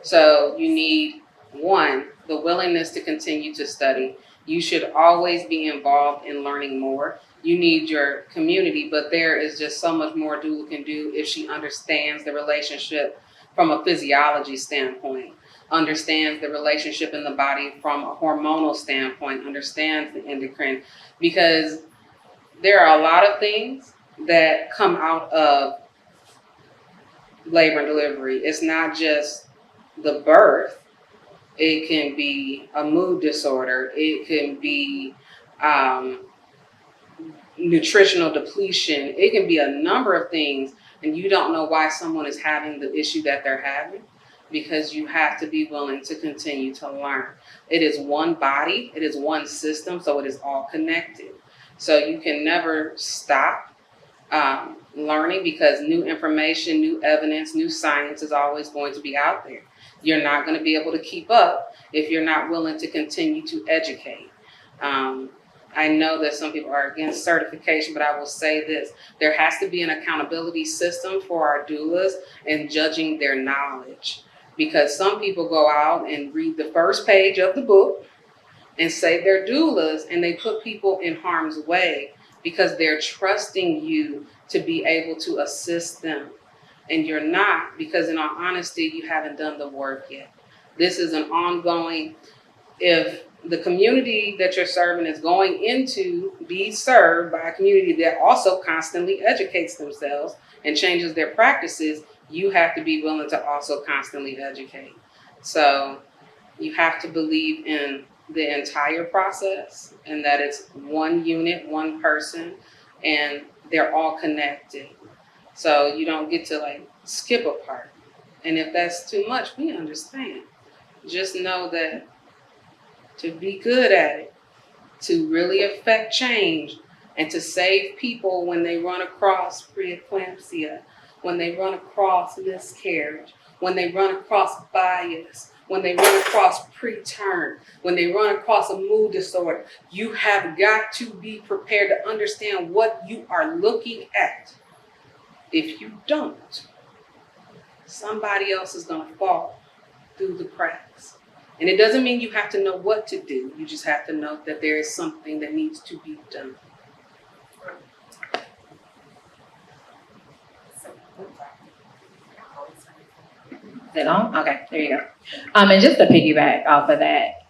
So you need, one, the willingness to continue to study. You should always be involved in learning more. You need your community, but there is just so much more a doula can do if she understands the relationship from a physiology standpoint, understands the relationship in the body from a hormonal standpoint, understands the endocrine, because there are a lot of things that come out of labor and delivery. It's not just the birth. It can be a mood disorder. It can be nutritional depletion. It can be a number of things, and you don't know why someone is having the issue that they're having, because you have to be willing to continue to learn. It is one body. It is one system, so it is all connected. So you can never stop learning, because new information, new evidence, new science is always going to be out there. You're not going to be able to keep up if you're not willing to continue to educate. I know that some people are against certification, but I will say this. There has to be an accountability system for our doulas in judging their knowledge, because some people go out and read the first page of the book and say they're doulas, and they put people in harm's way because they're trusting you to be able to assist them. And you're not, because in all honesty, you haven't done the work yet. This is an ongoing, if the community that you're serving is going into be served by a community that also constantly educates themselves and changes their practices, you have to be willing to also constantly educate. So you have to believe in the entire process, and that it's one unit, one person, and they're all connected. So you don't get to skip a part. And if that's too much, we understand. Just know that to be good at it, to really affect change, and to save people when they run across preeclampsia when they run across miscarriage, when they run across bias, when they run across preterm, when they run across a mood disorder. You have got to be prepared to understand what you are looking at. If you don't, somebody else is going to fall through the cracks. And it doesn't mean you have to know what to do. You just have to know that there is something that needs to be done. Is it on? Okay, there you go. And just to piggyback off of that,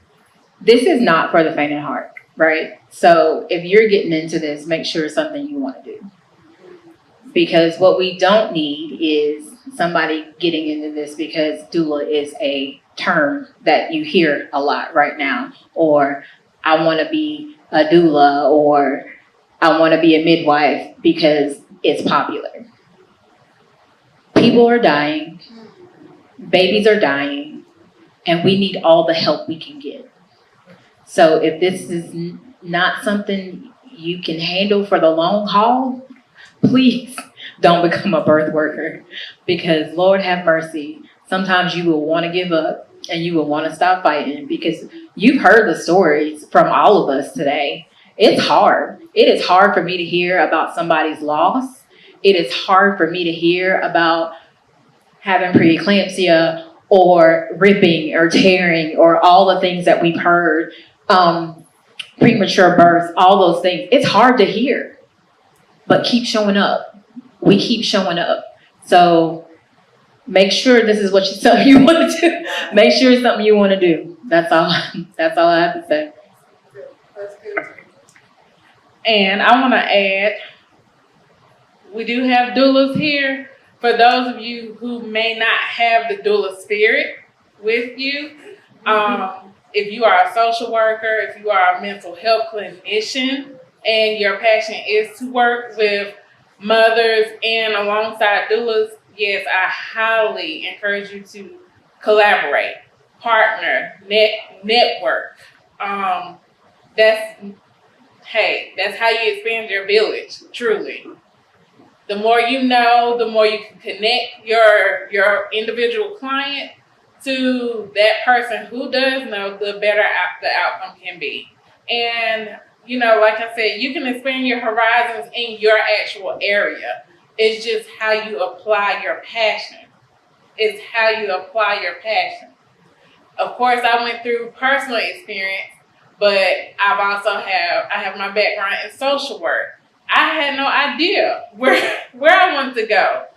this is not for the faint of heart, right? So if you're getting into this, make sure it's something you want to do. Because what we don't need is somebody getting into this because doula is a term that you hear a lot right now, or I want to be a doula, or I want to be a midwife because it's popular. People are dying, babies are dying, and we need all the help we can get. So if this is not something you can handle for the long haul, please don't become a birth worker, because Lord have mercy, sometimes you will want to give up and you will want to stop fighting, because you've heard the stories from all of us today. It's hard. It is hard for me to hear about somebody's loss. It is hard for me to hear about having preeclampsia or ripping or tearing or all the things that we've heard, premature births, all those things. It's hard to hear, but keep showing up. We keep showing up. So make sure this is something you want to do. Make sure it's something you want to do. That's all I have to say. That's good. And I want to add, we do have doulas here. For those of you who may not have the doula spirit with you, if you are a social worker, if you are a mental health clinician, and your passion is to work with mothers and alongside doulas, yes, I highly encourage you to collaborate, partner, network. That's how you expand your village, truly. The more you know, the more you can connect your individual client to that person who does know, the better the outcome can be. And like I said, you can expand your horizons in your actual area. It's just how you apply your passion. It's how you apply your passion. Of course, I went through personal experience, but I have my background in social work. I had no idea where I wanted to go,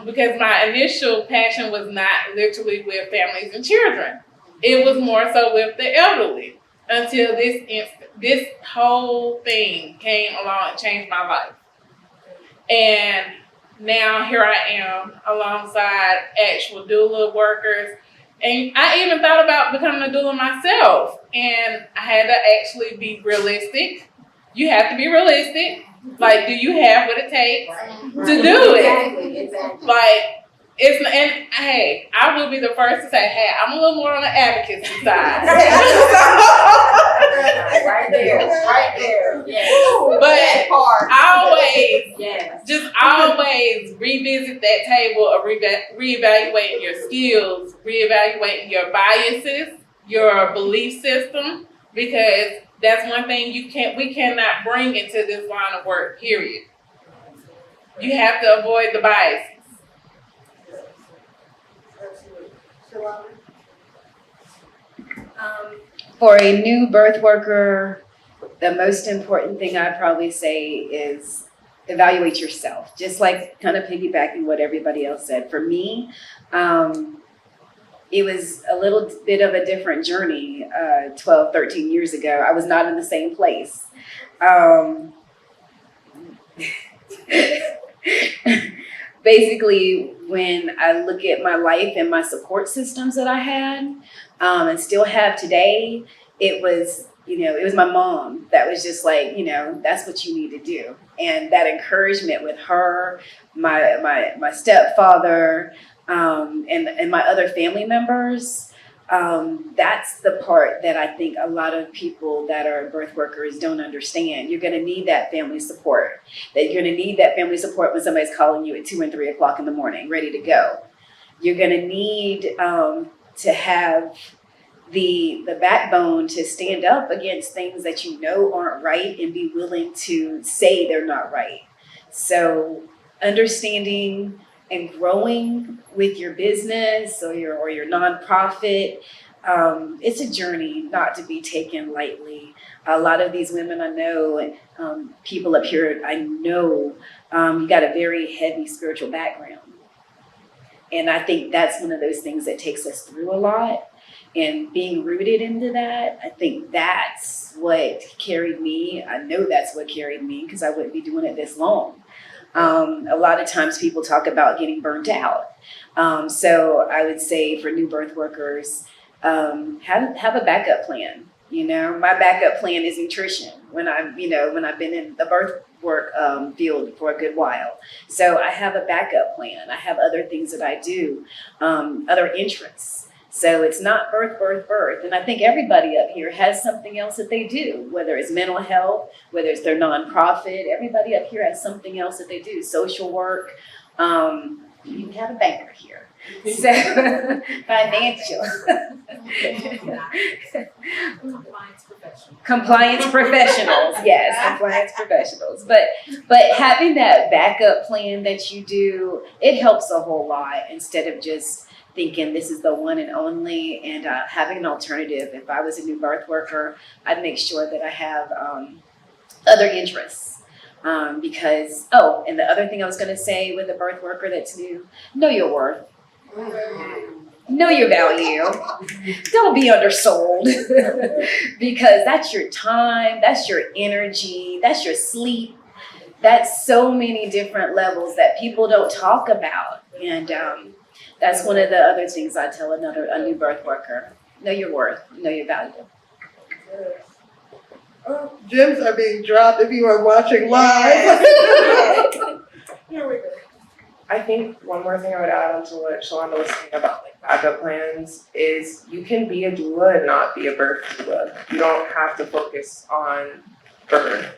because my initial passion was not literally with families and children. It was more so with the elderly, until this whole thing came along and changed my life. And now here I am alongside actual doula workers. And I even thought about becoming a doula myself. And I had to actually be realistic. You have to be realistic. Like, do you have what it takes to do it? Exactly. Hey, I will be the first to say, hey, I'm a little more on the advocacy side. Right there. Yes. But always revisit that table of reevaluating your skills, reevaluating your biases, your belief system, because that's one thing we cannot bring into this line of work, period. You have to avoid the biases. For a new birth worker, the most important thing I'd probably say is evaluate yourself. Just like kind of piggybacking what everybody else said. For me, it was a little bit of a different journey 12, 13 years ago. I was not in the same place. Basically, when I look at my life and my support systems that I had and still have today, it was my mom that was just like, that's what you need to do. And that encouragement with her, my stepfather, and my other family members, That's the part that I think a lot of people that are birth workers don't understand. You're going to need that family support. That you're going to need that family support when somebody's calling you at 2 and 3 o'clock in the morning, ready to go. You're going to need to have the backbone to stand up against things that you know aren't right and be willing to say they're not right. So understanding and growing with your business or your nonprofit, it's a journey not to be taken lightly. A lot of these women I know, people up here I know, you got a very heavy spiritual background. And I think that's one of those things that takes us through a lot. And being rooted into that, I think that's what carried me. I know that's what carried me because I wouldn't be doing it this long. A lot of times people talk about getting burnt out. So I would say for new birth workers, have a backup plan. You know, my backup plan is nutrition when I've been in the birth work field for a good while. So I have a backup plan. I have other things that I do, other interests. So it's not birth. And I think everybody up here has something else that they do, whether it's mental health, whether it's their nonprofit. Everybody up here has something else that they do, social work. You have a banker here. So financial. Compliance professionals, yes, compliance professionals. But having that backup plan that you do, it helps a whole lot instead of just thinking this is the one and only, and having an alternative. If I was a new birth worker, I'd make sure that I have other interests. Because, and the other thing I was going to say with a birth worker that's new, know your worth. Know your value. Don't be undersold. Because that's your time, that's your energy, that's your sleep. That's so many different levels that people don't talk about. And that's one of the other things I tell a new birth worker. Know your worth, know your value. Gems are being dropped if you are watching live. Here we go. I think one more thing I would add on to what Shalonda was saying about like backup plans is you can be a doula and not be a birth doula. You don't have to focus on birth.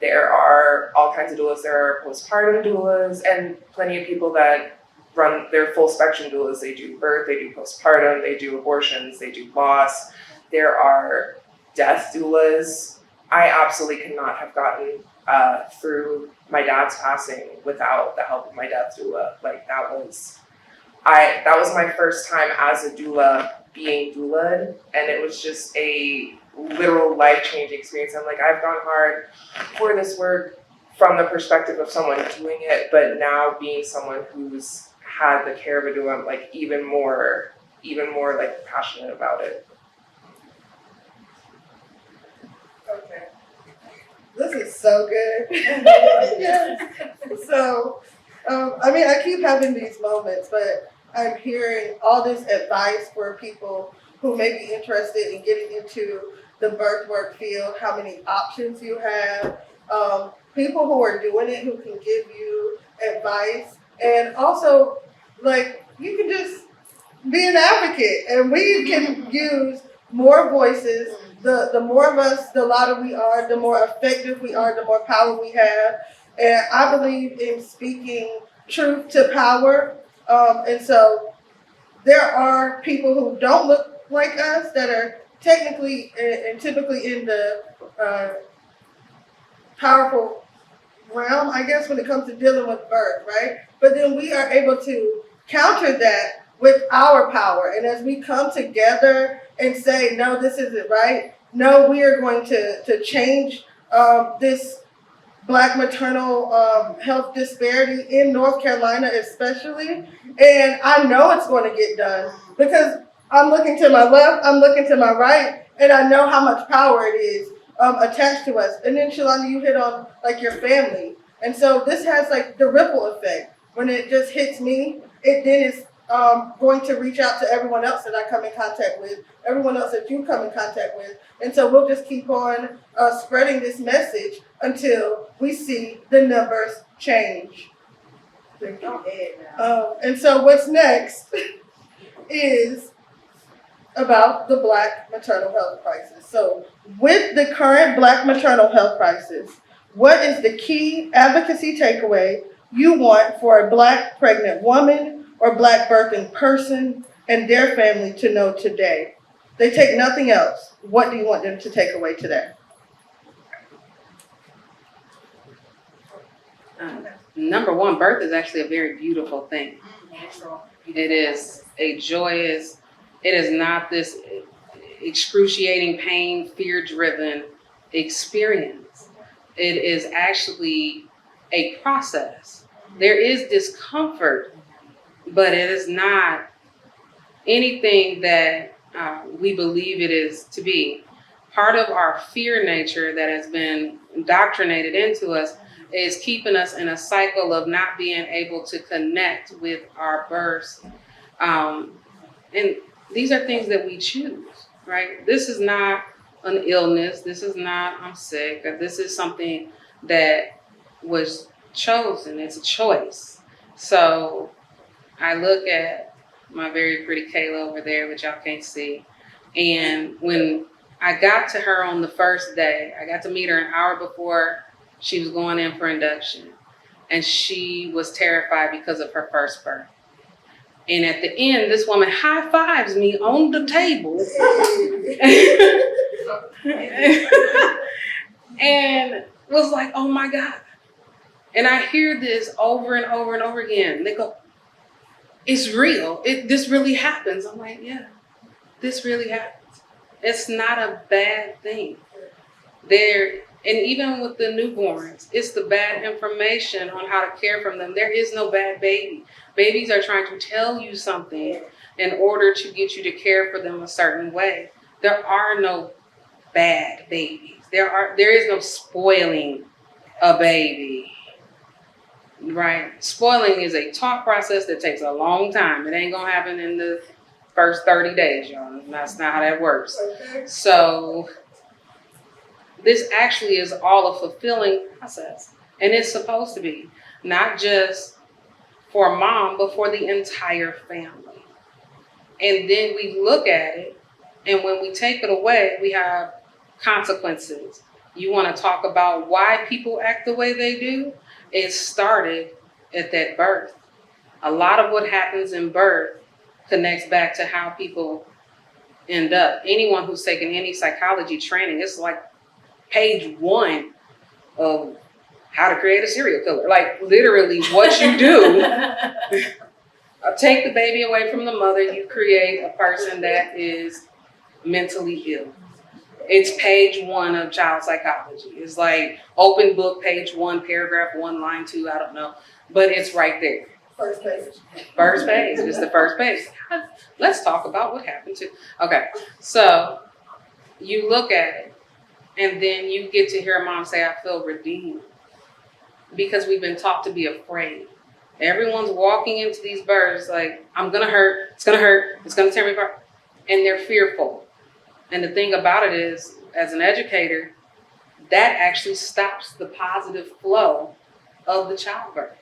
There are all kinds of doulas. There are postpartum doulas and plenty of people that run their full spectrum doulas. They do birth, they do postpartum, they do abortions, they do loss. There are death doulas. I absolutely could not have gotten through my dad's passing without the help of my death doula. Like that was my first time as a doula being doulaed, and it was just a literal life-changing experience. I'm like, I've gone hard for this work from the perspective of someone doing it, but now being someone who's had the care of a doula, I'm like even more like passionate about it. Okay. This is so good. Yes. So, I keep having these moments, but I'm hearing all this advice for people who may be interested in getting into the birth work field, how many options you have, people who are doing it who can give you advice, and also, like, you can just be an advocate, and we can use more voices. The more of us, the louder we are, the more effective we are, the more power we have. And I believe in speaking truth to power. And so there are people who don't look like us that are technically and typically in the powerful realm, I guess, when it comes to dealing with birth, right? But then we are able to counter that with our power. And as we come together and say, no, this isn't right. No, we are going to change this Black maternal health disparity in North Carolina especially. And I know it's going to get done because I'm looking to my left, I'm looking to my right, and I know how much power it is attached to us. And then, Shalonda, you hit on like your family. And so this has like the ripple effect. When it just hits me, it then is going to reach out to everyone else that I come in contact with, everyone else that you come in contact with. And so we'll just keep on spreading this message until we see the numbers change. And so what's next is about the Black maternal health crisis. So, with the current Black maternal health crisis, what is the key advocacy takeaway you want for a Black pregnant woman or Black birthing person and their family to know today? They take nothing else. What do you want them to take away today? Number one, birth is actually a very beautiful thing. It is a joyous, it is not this excruciating pain, fear-driven experience. It is actually a process. There is discomfort, but it is not anything that we believe it is to be. Part of our fear nature that has been indoctrinated into us is keeping us in a cycle of not being able to connect with our births. And these are things that we choose, right? This is not an illness. This is not, I'm sick. This is something that was chosen. It's a choice. So I look at my very pretty Kayla over there, which y'all can't see. And when I got to her on the first day, I got to meet her an hour before she was going in for induction. And she was terrified because of her first birth. And at the end, this woman high fives me on the table. And was like, oh my God. And I hear this over and over and over again. They go, it's real. This really happens. I'm like, yeah, this really happens. It's not a bad thing. And even with the newborns, it's the bad information on how to care for them. There is no bad baby. Babies are trying to tell you something in order to get you to care for them a certain way. There are no bad babies. There is no spoiling a baby, right? Spoiling is a taught process that takes a long time. It ain't gonna happen in the first 30 days, y'all. That's not how that works. So this actually is all a fulfilling process. And it's supposed to be, not just for mom, but for the entire family. And then we look at it, and when we take it away, we have consequences. You want to talk about why people act the way they do? It started at that birth. A lot of what happens in birth connects back to how people end up. Anyone who's taken any psychology training, it's like page 1 of how to create a serial killer. Like literally what you do. Take the baby away from the mother, you create a person that is mentally ill. It's page 1 of child psychology. It's like open book, page 1, paragraph 1, line 2, I don't know. But it's right there. First page. First page. It's the first page. Let's talk about what happened to. Okay. So you look at it, and then you get to hear mom say, I feel redeemed. Because we've been taught to be afraid. Everyone's walking into these births like, I'm going to hurt. It's going to hurt. It's going to tear me apart. And they're fearful. And the thing about it is, as an educator, that actually stops the positive flow of the childbirth.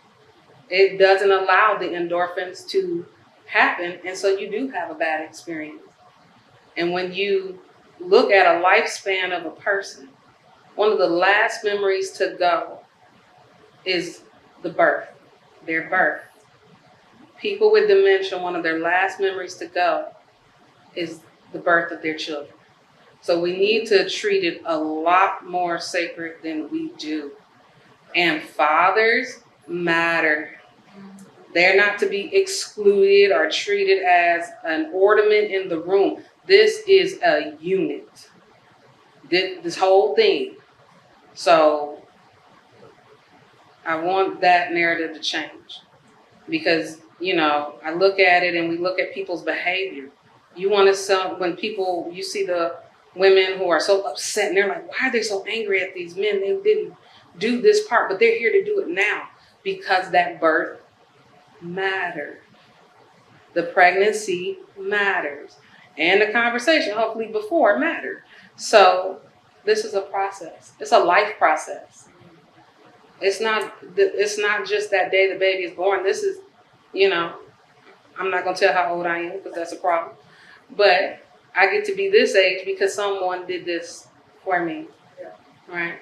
It doesn't allow the endorphins to happen. And so you do have a bad experience. And when you look at a lifespan of a person, one of the last memories to go is the birth, their birth. People with dementia, one of their last memories to go is the birth of their children. So we need to treat it a lot more sacred than we do. And fathers matter. They're not to be excluded or treated as an ornament in the room. This is a unit. This whole thing. So I want that narrative to change. Because, I look at it and we look at people's behavior. You want to when people, you see the women who are so upset and they're like, why are they so angry at these men? They didn't do this part, but they're here to do it now because that birth matters. The pregnancy matters. And the conversation, hopefully before, mattered. So this is a process. It's a life process. It's not just that day the baby is born. This is, I'm not going to tell how old I am because that's a problem. But I get to be this age because someone did this for me, right?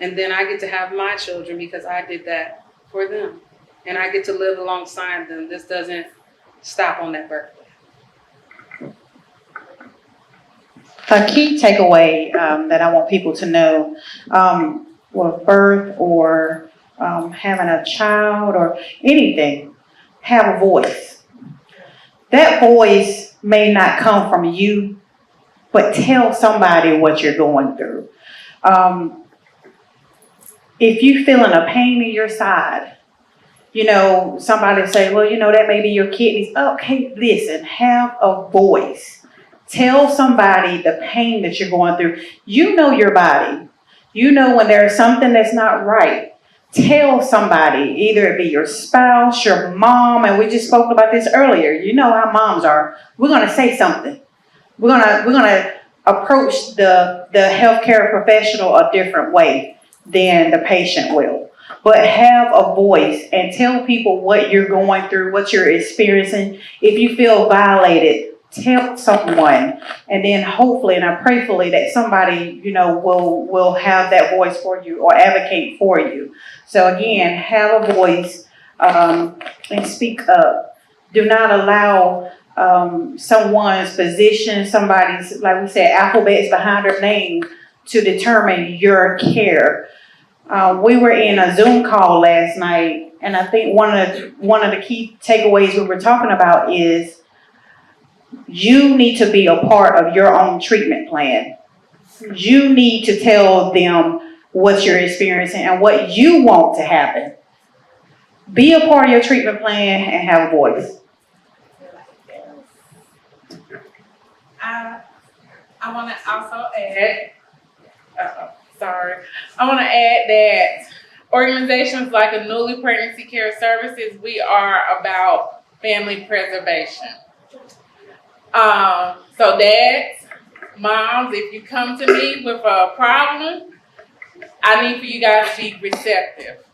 And then I get to have my children because I did that for them. And I get to live alongside them. This doesn't stop on that birthday. A key takeaway that I want people to know with birth or having a child or anything, have a voice. That voice may not come from you, but tell somebody what you're going through. If you're feeling a pain in your side, you know, somebody say, well, you know, that may be your kidneys. Okay, listen, have a voice. Tell somebody the pain that you're going through. You know your body. You know when there's something that's not right. Tell somebody, either it be your spouse, your mom, and we just spoke about this earlier. You know how moms are. We're going to say something. We're gonna approach the healthcare professional a different way than the patient will. But have a voice and tell people what you're going through, what you're experiencing. If you feel violated, tell someone, and then hopefully and prayerfully that somebody, you know, will have that voice for you or advocate for you. So again, have a voice and speak up. Do not allow someone's position, somebody's, like we said, alphabets behind their name to determine your care. We were in a Zoom call last night, and I think one of the key takeaways we were talking about is you need to be a part of your own treatment plan. You need to tell them what you're experiencing and what you want to happen. Be a part of your treatment plan and have a voice. I want to also add, I want to add that organizations like a Newly Pregnancy Care Services, we are about family preservation. So dads, moms, if you come to me with a problem, I need for you guys to be receptive.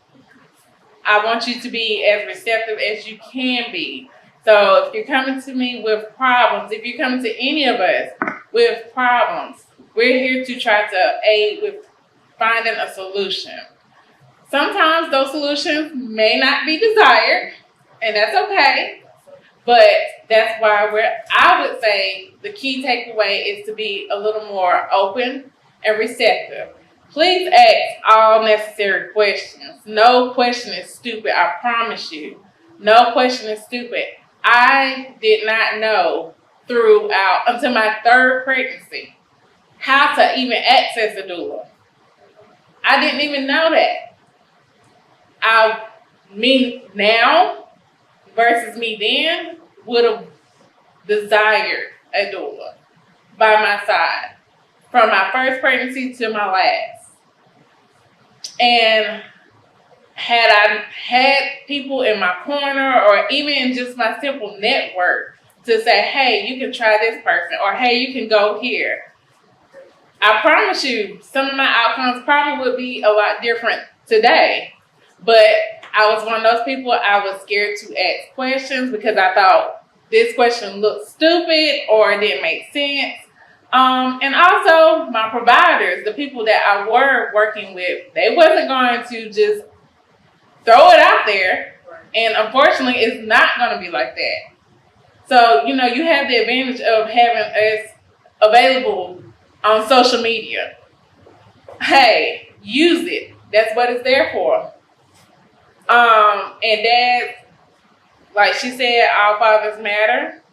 I want you to be as receptive as you can be. So if you're coming to me with problems, if you're coming to any of us with problems, we're here to try to aid with finding a solution. Sometimes those solutions may not be desired, and that's okay. But that's why I would say the key takeaway is to be a little more open and receptive. Please ask all necessary questions. No question is stupid, I promise you. No question is stupid. I did not know until my third pregnancy how to even access a doula. I didn't even know that. Now versus me then would have desired a doula by my side from my first pregnancy to my last. And had I had people in my corner or even just my simple network to say, hey, you can try this person, or hey, you can go here, I promise you some of my outcomes probably would be a lot different today. But I was one of those people, I was scared to ask questions because I thought this question looked stupid or it didn't make sense. And also my providers, the people that I were working with, they wasn't going to just throw it out there. And unfortunately, it's not going to be like that. So, you know, you have the advantage of having us available on social media. Hey, use it. That's what it's there for. And dads, like she said, all fathers matter.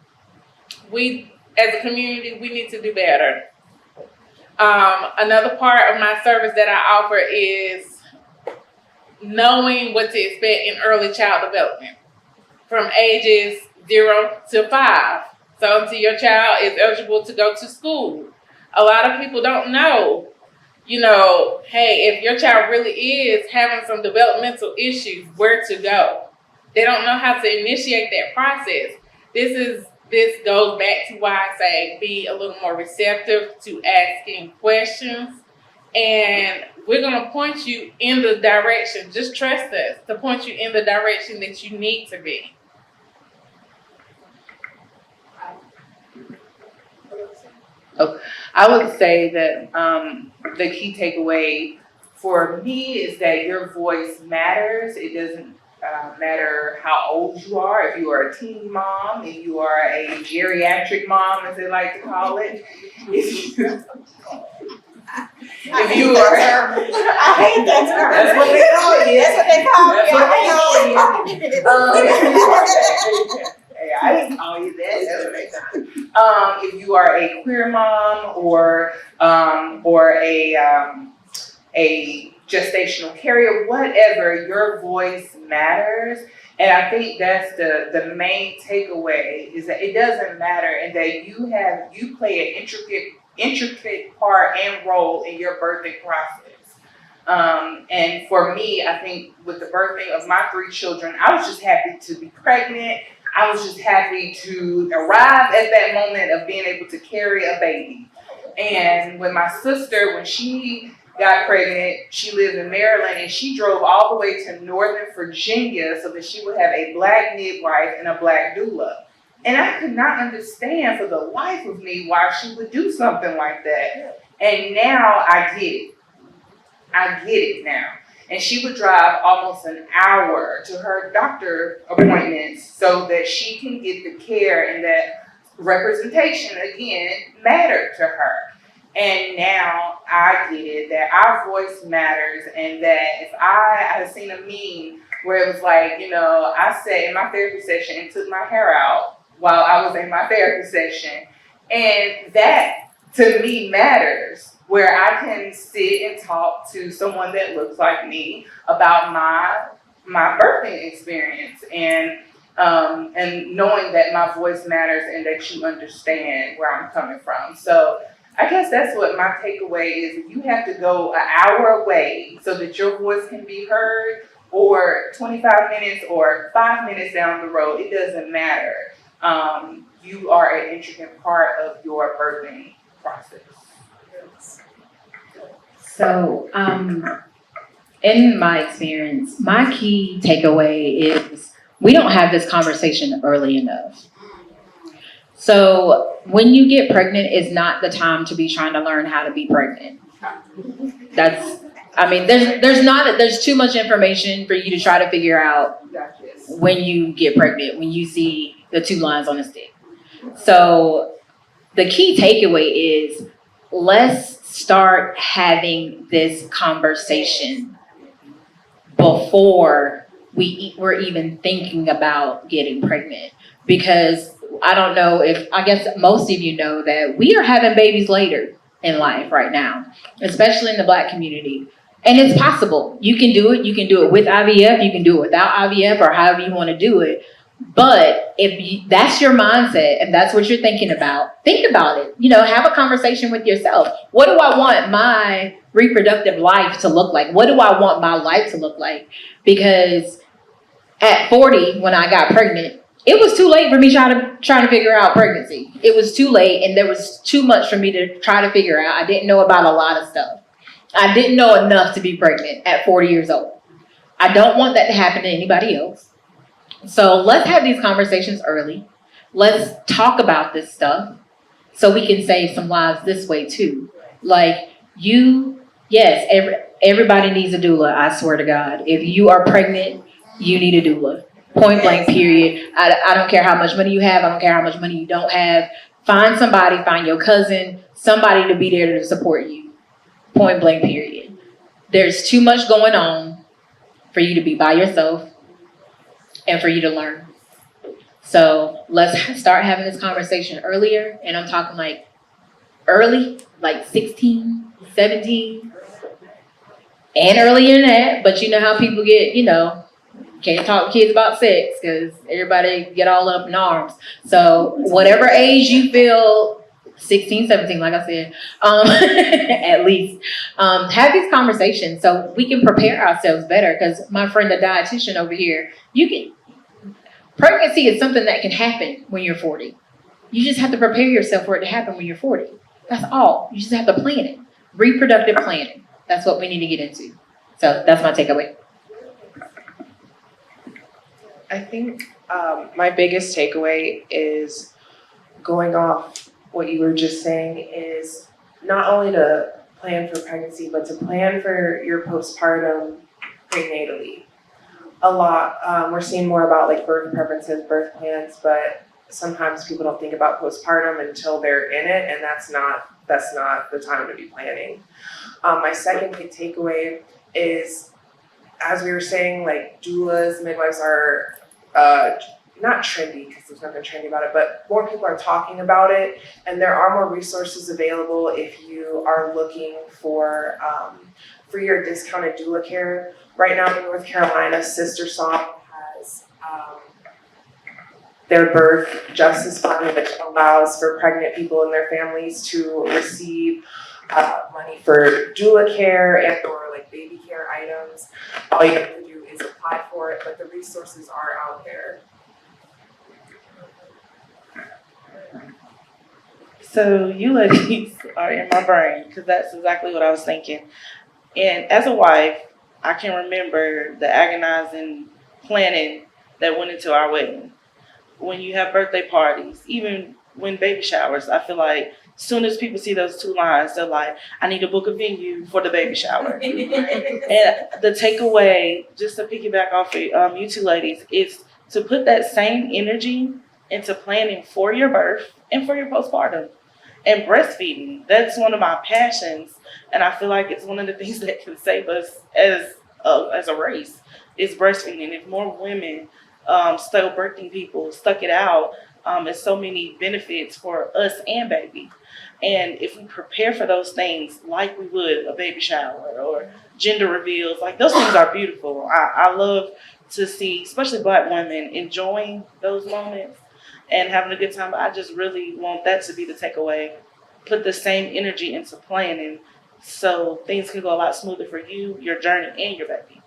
We, as a community, we need to do better. Another part of my service that I offer is knowing what to expect in early child development from ages 0 to 5. So until your child is eligible to go to school. A lot of people don't know, you know, hey, if your child really is having some developmental issues, where to go. They don't know how to initiate that process. This goes back to why I say be a little more receptive to asking questions. And we're going to point you in the direction, just trust us, to point you in the direction that you need to be. I would say that the key takeaway for me is that your voice matters. It doesn't matter how old you are. If you are a teen mom, if you are a geriatric mom, as they like to call it, if you are, I hate that term. that's what they call you. That's what they call me. That's what they call you. Hey, I didn't call you that. That's what they call you. If you are a queer mom or a gestational carrier, whatever, your voice matters. And I think that's the main takeaway is that it doesn't matter and that you play an intricate part and role in your birthing process. And for me, I think with the birthing of my 3 children, I was just happy to be pregnant. I was just happy to arrive at that moment of being able to carry a baby. And when my sister, when she got pregnant, she lived in Maryland and she drove all the way to Northern Virginia so that she would have a Black midwife and a Black doula. And I could not understand for the life of me why she would do something like that. And now I get it. I get it now. And she would drive almost an hour to her doctor appointments so that she can get the care, and that representation, again, mattered to her. And now I get it, that our voice matters, and that if I had seen a meme where it was like, I sat in my therapy session and took my hair out while I was in my therapy session. And that, to me, matters, where I can sit and talk to someone that looks like me about my birthing experience, and knowing that my voice matters and that you understand where I'm coming from. So I guess that's what my takeaway is. If you have to go an hour away so that your voice can be heard, or 25 minutes or 5 minutes down the road, it doesn't matter. You are an intricate part of your birthing process. So, in my experience, my key takeaway is we don't have this conversation early enough. So, when you get pregnant, it's not the time to be trying to learn how to be pregnant. There's too much information for you to try to figure out when you get pregnant, when you see the 2 lines on a stick. So, the key takeaway is let's start having this conversation before we're even thinking about getting pregnant. Because I guess most of you know that we are having babies later in life right now, especially in the Black community. And it's possible. You can do it. You can do it with IVF. You can do it without IVF, or however you want to do it. But if that's your mindset and that's what you're thinking about, think about it. Have a conversation with yourself. What do I want my reproductive life to look like? What do I want my life to look like? Because at 40, when I got pregnant, it was too late for me trying to figure out pregnancy. It was too late, and there was too much for me to try to figure out. I didn't know about a lot of stuff. I didn't know enough to be pregnant at 40 years old. I don't want that to happen to anybody else. So let's have these conversations early. Let's talk about this stuff so we can save some lives this way too. Like everybody needs a doula, I swear to God. If you are pregnant, you need a doula. Point blank, period. I don't care how much money you have. I don't care how much money you don't have. Find somebody, find your cousin, somebody to be there to support you. Point blank, period. There's too much going on for you to be by yourself and for you to learn. So let's start having this conversation earlier. And I'm talking like early, like 16, 17, and earlier than that. But you know how people get, can't talk to kids about sex because everybody get all up in arms. So whatever age you feel, 16, 17, like I said, at least, have these conversations so we can prepare ourselves better. Because my friend, the dietitian over here, pregnancy is something that can happen when you're 40. You just have to prepare yourself for it to happen when you're 40. That's all. You just have to plan it. Reproductive planning. That's what we need to get into. So that's my takeaway. I think my biggest takeaway is going off what you were just saying is not only to plan for pregnancy, but to plan for your postpartum prenatally. A lot, we're seeing more about like birth preferences, birth plans, but sometimes people don't think about postpartum until they're in it, and that's not the time to be planning. My second big takeaway is, as we were saying, like doulas, midwives are not trendy because there's nothing trendy about it, but more people are talking about it, and there are more resources available if you are looking for your discounted doula care. Right now in North Carolina, Sister Song has their birth justice fund, which allows for pregnant people and their families to receive money for doula care and or like baby care items. All you have to do is apply for it, but the resources are out there. So you ladies are in my brain because that's exactly what I was thinking. And as a wife, I can remember the agonizing planning that went into our wedding. When you have birthday parties, even when baby showers, I feel like as soon as people see those two lines, they're like, I need to book a venue for the baby shower. And the takeaway, just to piggyback off of you two ladies, is to put that same energy into planning for your birth and for your postpartum. And breastfeeding, that's one of my passions, and I feel like it's one of the things that can save us as a race, is breastfeeding. If more women, still birthing people, stuck it out, there's so many benefits for us and baby. And if we prepare for those things like we would a baby shower or gender reveals, like those things are beautiful. I love to see, especially Black women, enjoying those moments and having a good time. I just really want that to be the takeaway. Put the same energy into planning so things can go a lot smoother for you, your journey, and your baby.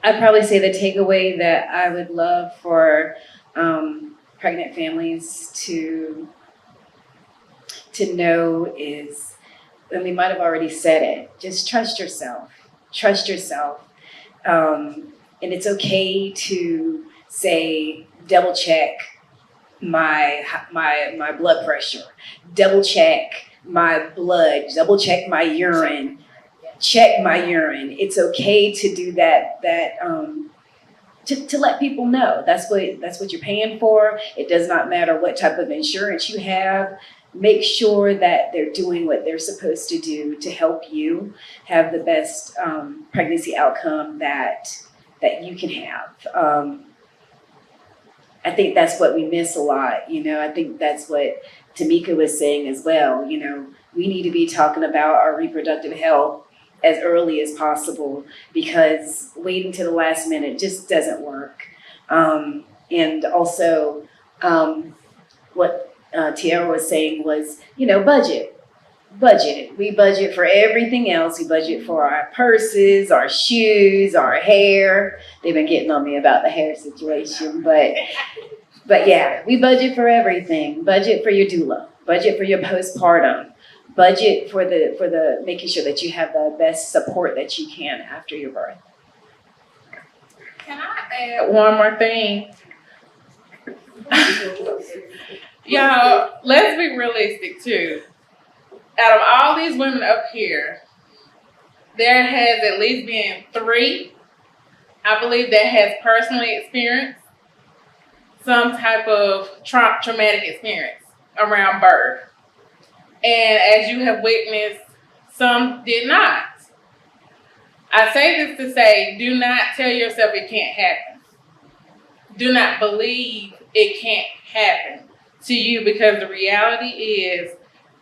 I'd probably say the takeaway that I would love for pregnant families to know is, and we might have already said it, just trust yourself. Trust yourself. And it's okay to say, double check my blood pressure, double check my blood, double check my urine, check my urine. It's okay to do that to let people know that's what you're paying for. It does not matter what type of insurance you have. Make sure that they're doing what they're supposed to do to help you have the best pregnancy outcome that you can have. I think that's what we miss a lot. I think that's what Tamika was saying as well. We need to be talking about our reproductive health as early as possible, because waiting to the last minute just doesn't work. And also, what Tiara was saying was, budget. We budget for everything else. We budget for our purses, our shoes, our hair. They've been getting on me about the hair situation, but yeah, we budget for everything. Budget for your doula. Budget for your postpartum. Budget for the making sure that you have the best support that you can after your birth. Can I add one more thing? Y'all, let's be realistic too. Out of all these women up here, there has at least been 3, I believe, that has personally experienced some type of traumatic experience around birth. And as you have witnessed, some did not. I say this to say, do not tell yourself it can't happen. Do not believe it can't happen to you, because the reality is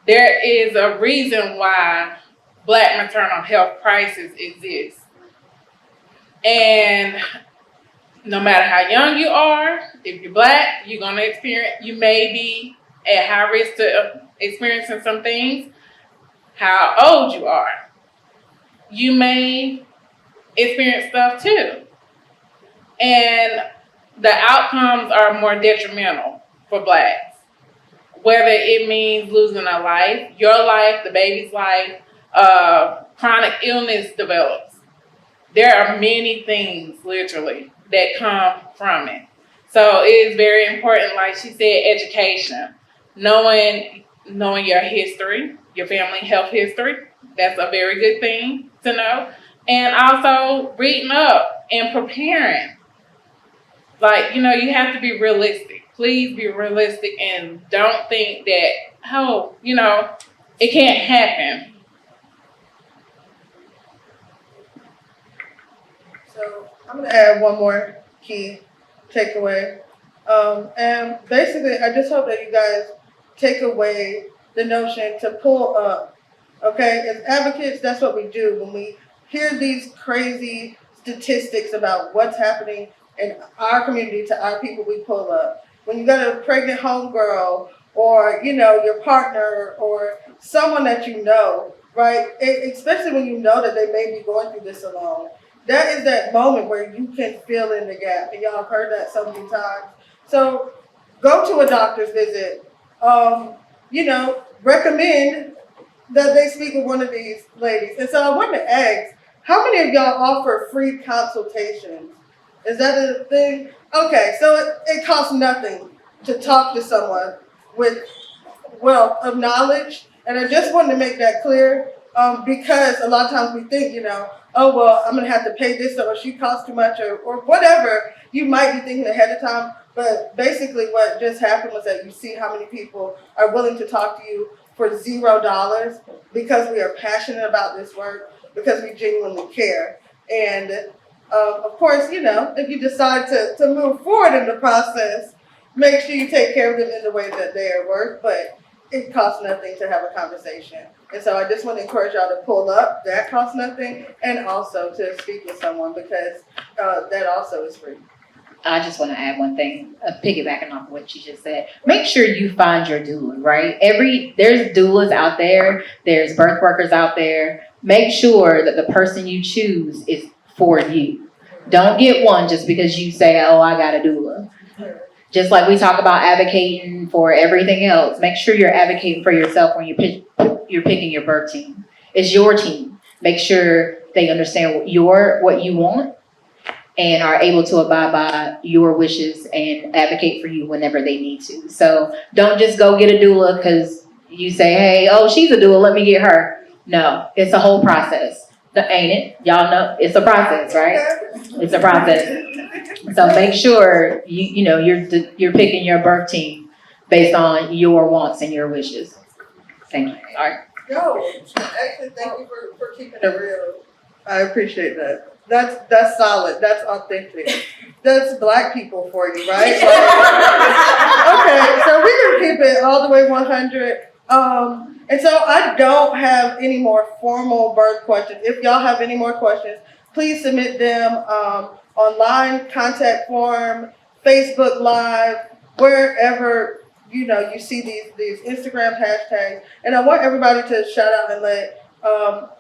there is a reason why Black maternal health crisis exists. And no matter how young you are, if you're Black, you may be at high risk to experiencing some things. How old you are, you may experience stuff too. And the outcomes are more detrimental for Blacks. Whether it means losing a life, your life, the baby's life, chronic illness develops. There are many things, literally, that come from it. So it is very important, like she said, education. Knowing your history, your family health history. That's a very good thing to know. And also reading up and preparing. Like, you have to be realistic. Please be realistic and don't think that, it can't happen. So I'm gonna add one more key takeaway. And basically, I just hope that you guys take away the notion to pull up. Okay, as advocates, that's what we do when we hear these crazy statistics about what's happening in our community to our people. We pull up. When you got a pregnant homegirl, or your partner, or someone that you know, right? Especially when you know that they may be going through this alone. That is that moment where you can fill in the gap. And y'all have heard that so many times. So go to a doctor's visit. Recommend that they speak with one of these ladies. And so I want to ask, how many of y'all offer free consultations? Is that a thing? Okay, so it costs nothing to talk to someone with wealth of knowledge. And I just wanted to make that clear because a lot of times we think, oh, well, I'm going to have to pay this or she costs too much or whatever you might be thinking ahead of time. But basically what just happened was that you see how many people are willing to talk to you for $0 because we are passionate about this work, because we genuinely care. And of course, if you decide to move forward in the process, make sure you take care of them in the way that they are worth, but it costs nothing to have a conversation. And so I just want to encourage y'all to pull up. That costs nothing. And also to speak with someone because that also is free. I just want to add one thing, piggybacking off of what you just said. Make sure you find your doula, right? There's doulas out there. There's birth workers out there. Make sure that the person you choose is for you. Don't get one just because you say, oh, I got a doula. Just like we talk about advocating for everything else, make sure you're advocating for yourself when you're picking your birth team. It's your team. Make sure they understand what you want and are able to abide by your wishes and advocate for you whenever they need to. So don't just go get a doula because you say, hey, oh, she's a doula, let me get her. No, it's a whole process. Ain't it? Y'all know it's a process, right? It's a process. So make sure you're picking your birth team based on your wants and your wishes. Thank you. All right. No, actually, thank you for keeping it real. I appreciate that. That's solid. That's authentic. That's Black people for you, right? Okay, so we're gonna keep it all the way 100. And so I don't have any more formal birth questions. If y'all have any more questions, please submit them online, contact form, Facebook Live, wherever you see these Instagram hashtags. And I want everybody to shout out and let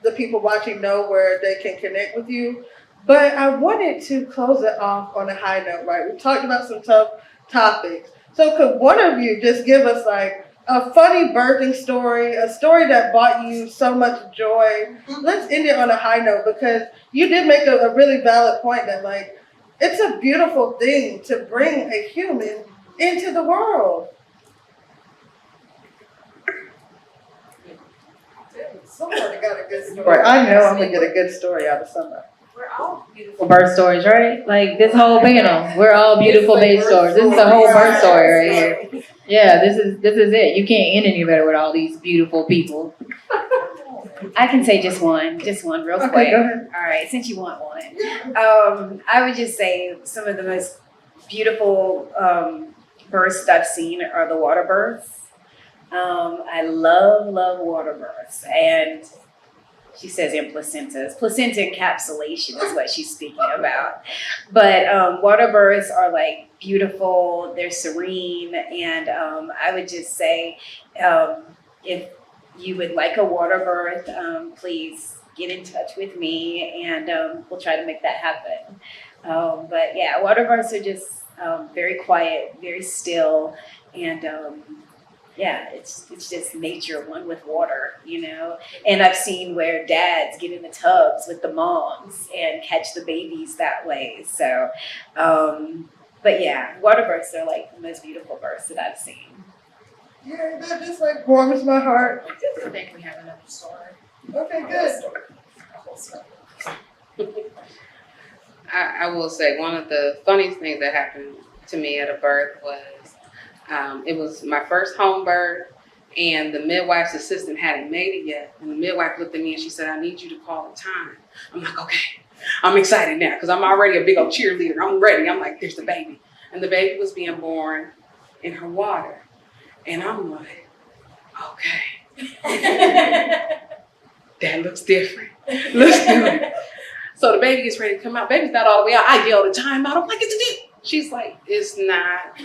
the people watching know where they can connect with you. But I wanted to close it off on a high note, right? We talked about some tough topics. So could one of you just give us like a funny birthing story, a story that brought you so much joy? Let's end it on a high note because you did make a really valid point that like, it's a beautiful thing to bring a human into the world. Somebody got a good story. I know I'm gonna get a good story out of somebody. We're all Beautiful birth stories, right? Like this whole panel, we're all beautiful birth stories. This is a whole birth story right here. Yeah, this is it. You can't end any better with all these beautiful people. I can say just one real quick. Okay, go ahead. All right, since you want one. I would just say some of the most beautiful births that I've seen are the water births. I love water births. And she says in placentas. Placenta encapsulation is what she's speaking about. But water births are like beautiful, they're serene. And I would just say if you would like a water birth, please get in touch with me and we'll try to make that happen. But yeah, water births are just very quiet, very still, and yeah, it's just nature, one with water, And I've seen where dads get in the tubs with the moms and catch the babies that way. So But yeah, water births are like the most beautiful births that I've seen. Yeah, that just like warms my heart. I think we have another story. Okay, good. I will say one of the funniest things that happened to me at a birth was it was my first home birth, and the midwife's assistant hadn't made it yet. And the midwife looked at me and she said, "I need you to call the time." I'm like, okay, I'm excited now because I'm already a big old cheerleader. I'm ready. I'm like, there's the baby. And the baby was being born in her water. And I'm like, okay, that looks different. Looks different. So the baby gets ready to come out. Baby's not all the way out. I yell the time out. I'm like, it's a deal. She's like, it's not.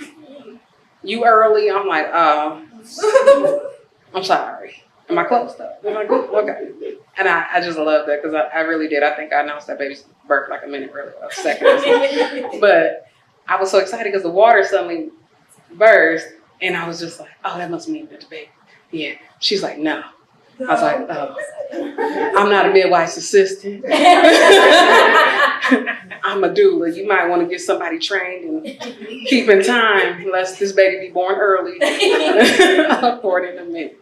You early. I'm like, I'm sorry. Am I close though? Am I good? Okay. And I just love that because I really did. I think I announced that baby's birth like a minute early, a second or something. But I was so excited because the water suddenly burst. And I was just like, oh, that must mean that the baby. Yeah. She's like, no. I was like, oh, I'm not a midwife's assistant. I'm a doula. You might want to get somebody trained and keep in time, lest this baby be born early, according to me.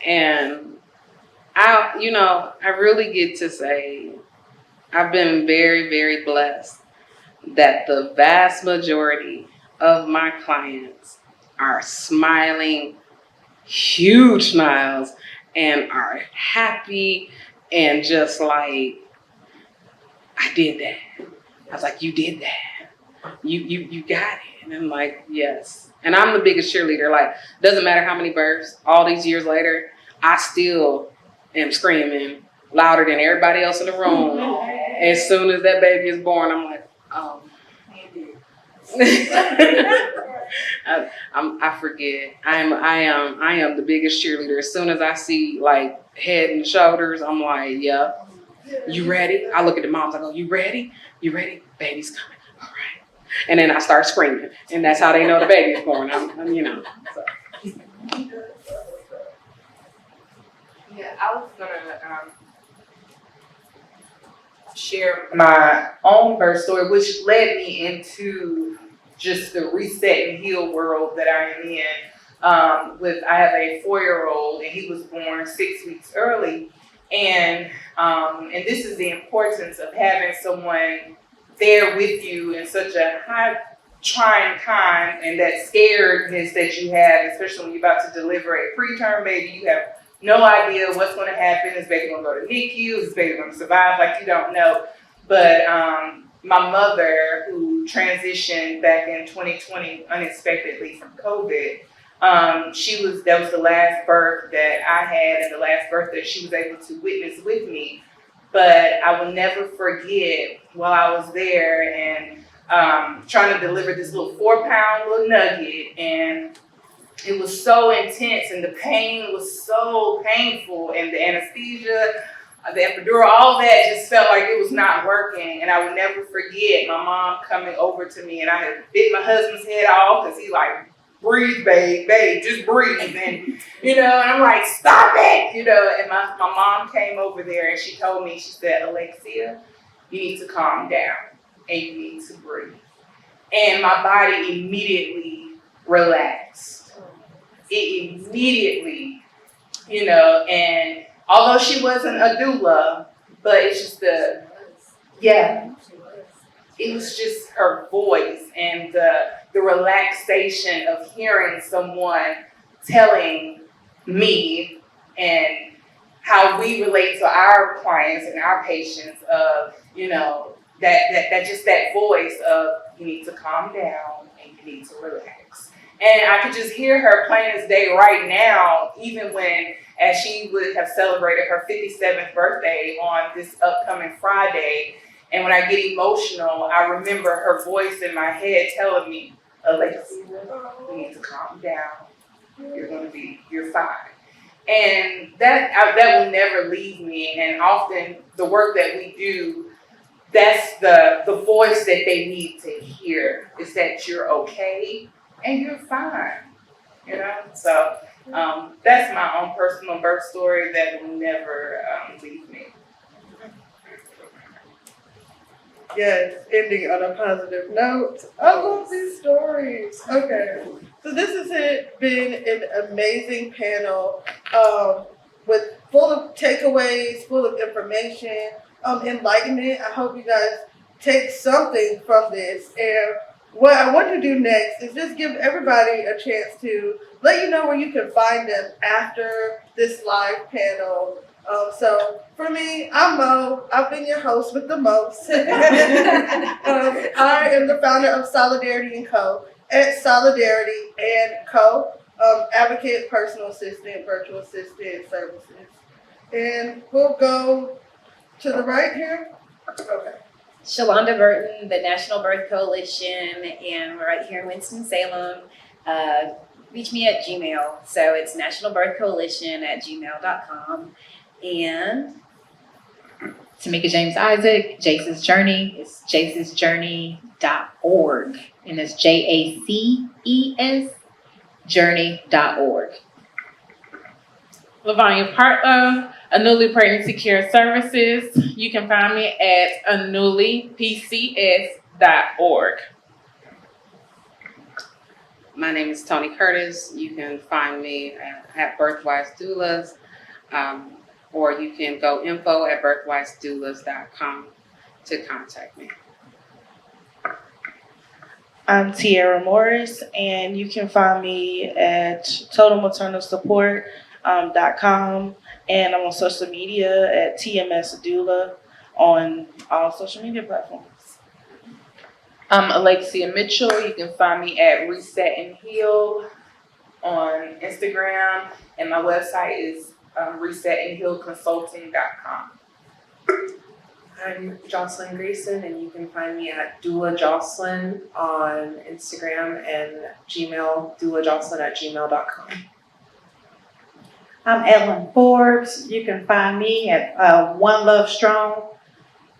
And I really get to say I've been very, very blessed that the vast majority of my clients are smiling, huge smiles, and are happy and just like, I did that. I was like, you did that. You got it. And I'm like, yes. And I'm the biggest cheerleader. Like, doesn't matter how many births, all these years later, I still am screaming louder than everybody else in the room. As soon as that baby is born, I'm like, oh. I forget. I am the biggest cheerleader. As soon as I see like head and shoulders, I'm like, yep. You ready? I look at the moms. I go, you ready? You ready? Baby's coming. All right. And then I start screaming, and that's how they know the baby's born. I'm So. Yeah, I was gonna share my own birth story, which led me into just the reset and heal world that I am in. I have a 4-year-old, and he was born 6 weeks early, and this is the importance of having someone there with you in such a high trying time, and that scaredness that you have, especially when you're about to deliver a preterm baby. You have no idea what's going to happen. Is baby going to go to NICU? Is baby going to survive? Like, you don't know. But my mother, who transitioned back in 2020 unexpectedly from COVID, that was the last birth that I had and the last birth that she was able to witness with me. But I will never forget while I was there and trying to deliver this little 4-pound little nugget, and it was so intense, and the pain was so painful, and the anesthesia, the epidural, all that just felt like it was not working. And I would never forget my mom coming over to me, and I had bit my husband's head off because he like, breathe, babe, just breathe. And, and I'm like, stop it, and my mom came over there and she told me, she said, Alexia, you need to calm down and you need to breathe. And my body immediately relaxed. It immediately, and although she wasn't a doula, but it's just it was just her voice and the relaxation of hearing someone telling me and how we relate to our clients and our patients of, that voice of, you need to calm down and you need to relax. And I could just hear her plain as day right now, even as she would have celebrated her 57th birthday on this upcoming Friday. And when I get emotional, I remember her voice in my head telling me, Alexia, you need to calm down. You're fine. And that will never leave me. And often the work that we do, that's the voice that they need to hear, is that you're okay and you're fine. So that's my own personal birth story that will never leave me. Yes, ending on a positive note. I love these stories. Okay, so this has been an amazing panel with full of takeaways, full of information, enlightenment. I hope you guys take something from this. And what I want to do next is just give everybody a chance to let you know where you can find them after this live panel. So for me, I'm Mo. I've been your host with the most. I am the founder of Solidarity & Co. at Solidarity & Co. Advocate, personal assistant, virtual assistant services. And we'll go to the right here. Okay. Shalonda Burton, the National Birth Coalition, and we're right here in Winston-Salem. Reach me at Gmail. So it's nationalbirthcoalition@gmail.com. And Tamika James Isaac, Jace's Journey. It's jacesjourney.org. And it's JACES journey.org. Lavanya Partlow, Anuli Pregnancy Care Services. You can find me at anulipcs.org. My name is Tony Curtis. You can find me at Birthwise Doulas, or you can go info@birthwisedoulas.com to contact me. I'm Tiara Morris, and you can find me at totalmaternalsupport.com, and I'm on social media at TMS Doula on all social media platforms. I'm Alexia Mitchell. You can find me at Reset and Heal on Instagram, and my website is resetandhealconsulting.com. I'm Jocelyn Grayson, and you can find me at Doula Jocelyn on Instagram and Gmail, doulajocelyn@gmail.com. I'm Ellen Forbes. You can find me at One Love Strong.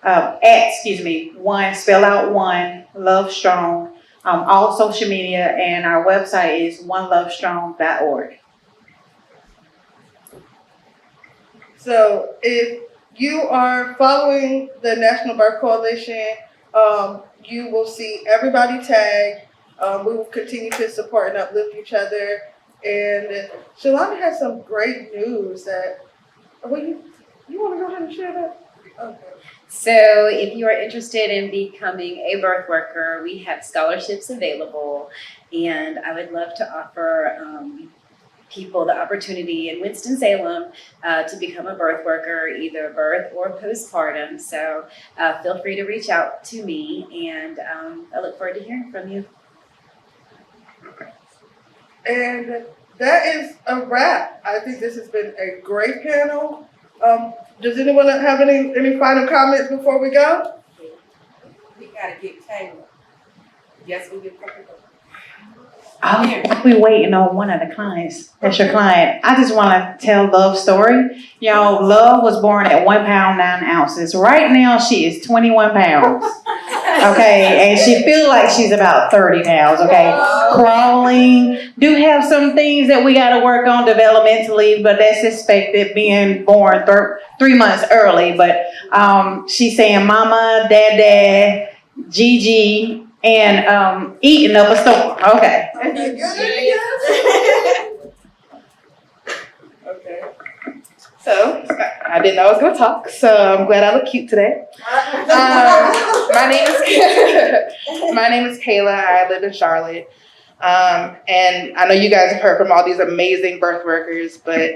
One, spell out One Love Strong. All social media, and our website is onelovestrong.org. So if you are following the National Birth Coalition, you will see everybody tagged. We will continue to support and uplift each other. And Shalonda has some great news that, you want to go ahead and share that? Okay. so if you are interested in becoming a birth worker, we have scholarships available. And I would love to offer people the opportunity in Winston-Salem to become a birth worker, either birth or postpartum. So feel free to reach out to me, and I look forward to hearing from you. And that is a wrap. I think this has been a great panel. Does anyone have any final comments before we go? We gotta get Taylor. Yes, we get Taylor. We waiting on one of the clients. That's your client. I just want to tell Love's story. Y'all, Love was born at 1 pound 9 ounces. Right now, she is 21 pounds. Okay, and she feels like she's about 30 pounds. Okay, crawling. Do have some things that we got to work on developmentally, but that's expected. Being born 3 months early, but she's saying Mama, Dad, Gigi. And eating up a storm. Okay. Okay. So, I didn't know I was going to talk, so I'm glad I look cute today. My name is Kayla. I live in Charlotte. And I know you guys have heard from all these amazing birth workers, but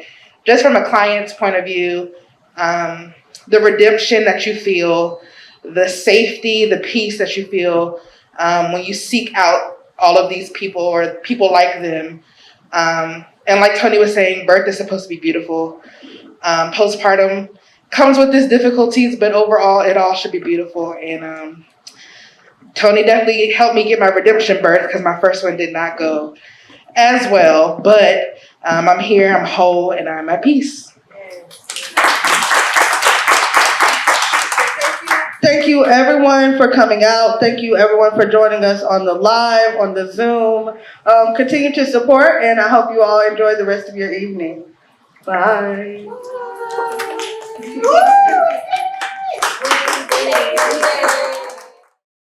just from a client's point of view, the redemption that you feel, the safety, the peace that you feel when you seek out all of these people or people like them. And like Tony was saying, birth is supposed to be beautiful. Postpartum comes with its difficulties, but overall, it all should be beautiful. And Tony definitely helped me get my redemption birth because my first one did not go as well. But I'm here, I'm whole, and I'm at peace. Thank you everyone for coming out. Thank you everyone for joining us on the live, on the Zoom. Continue to support, and I hope you all enjoy the rest of your evening. Bye. Yay.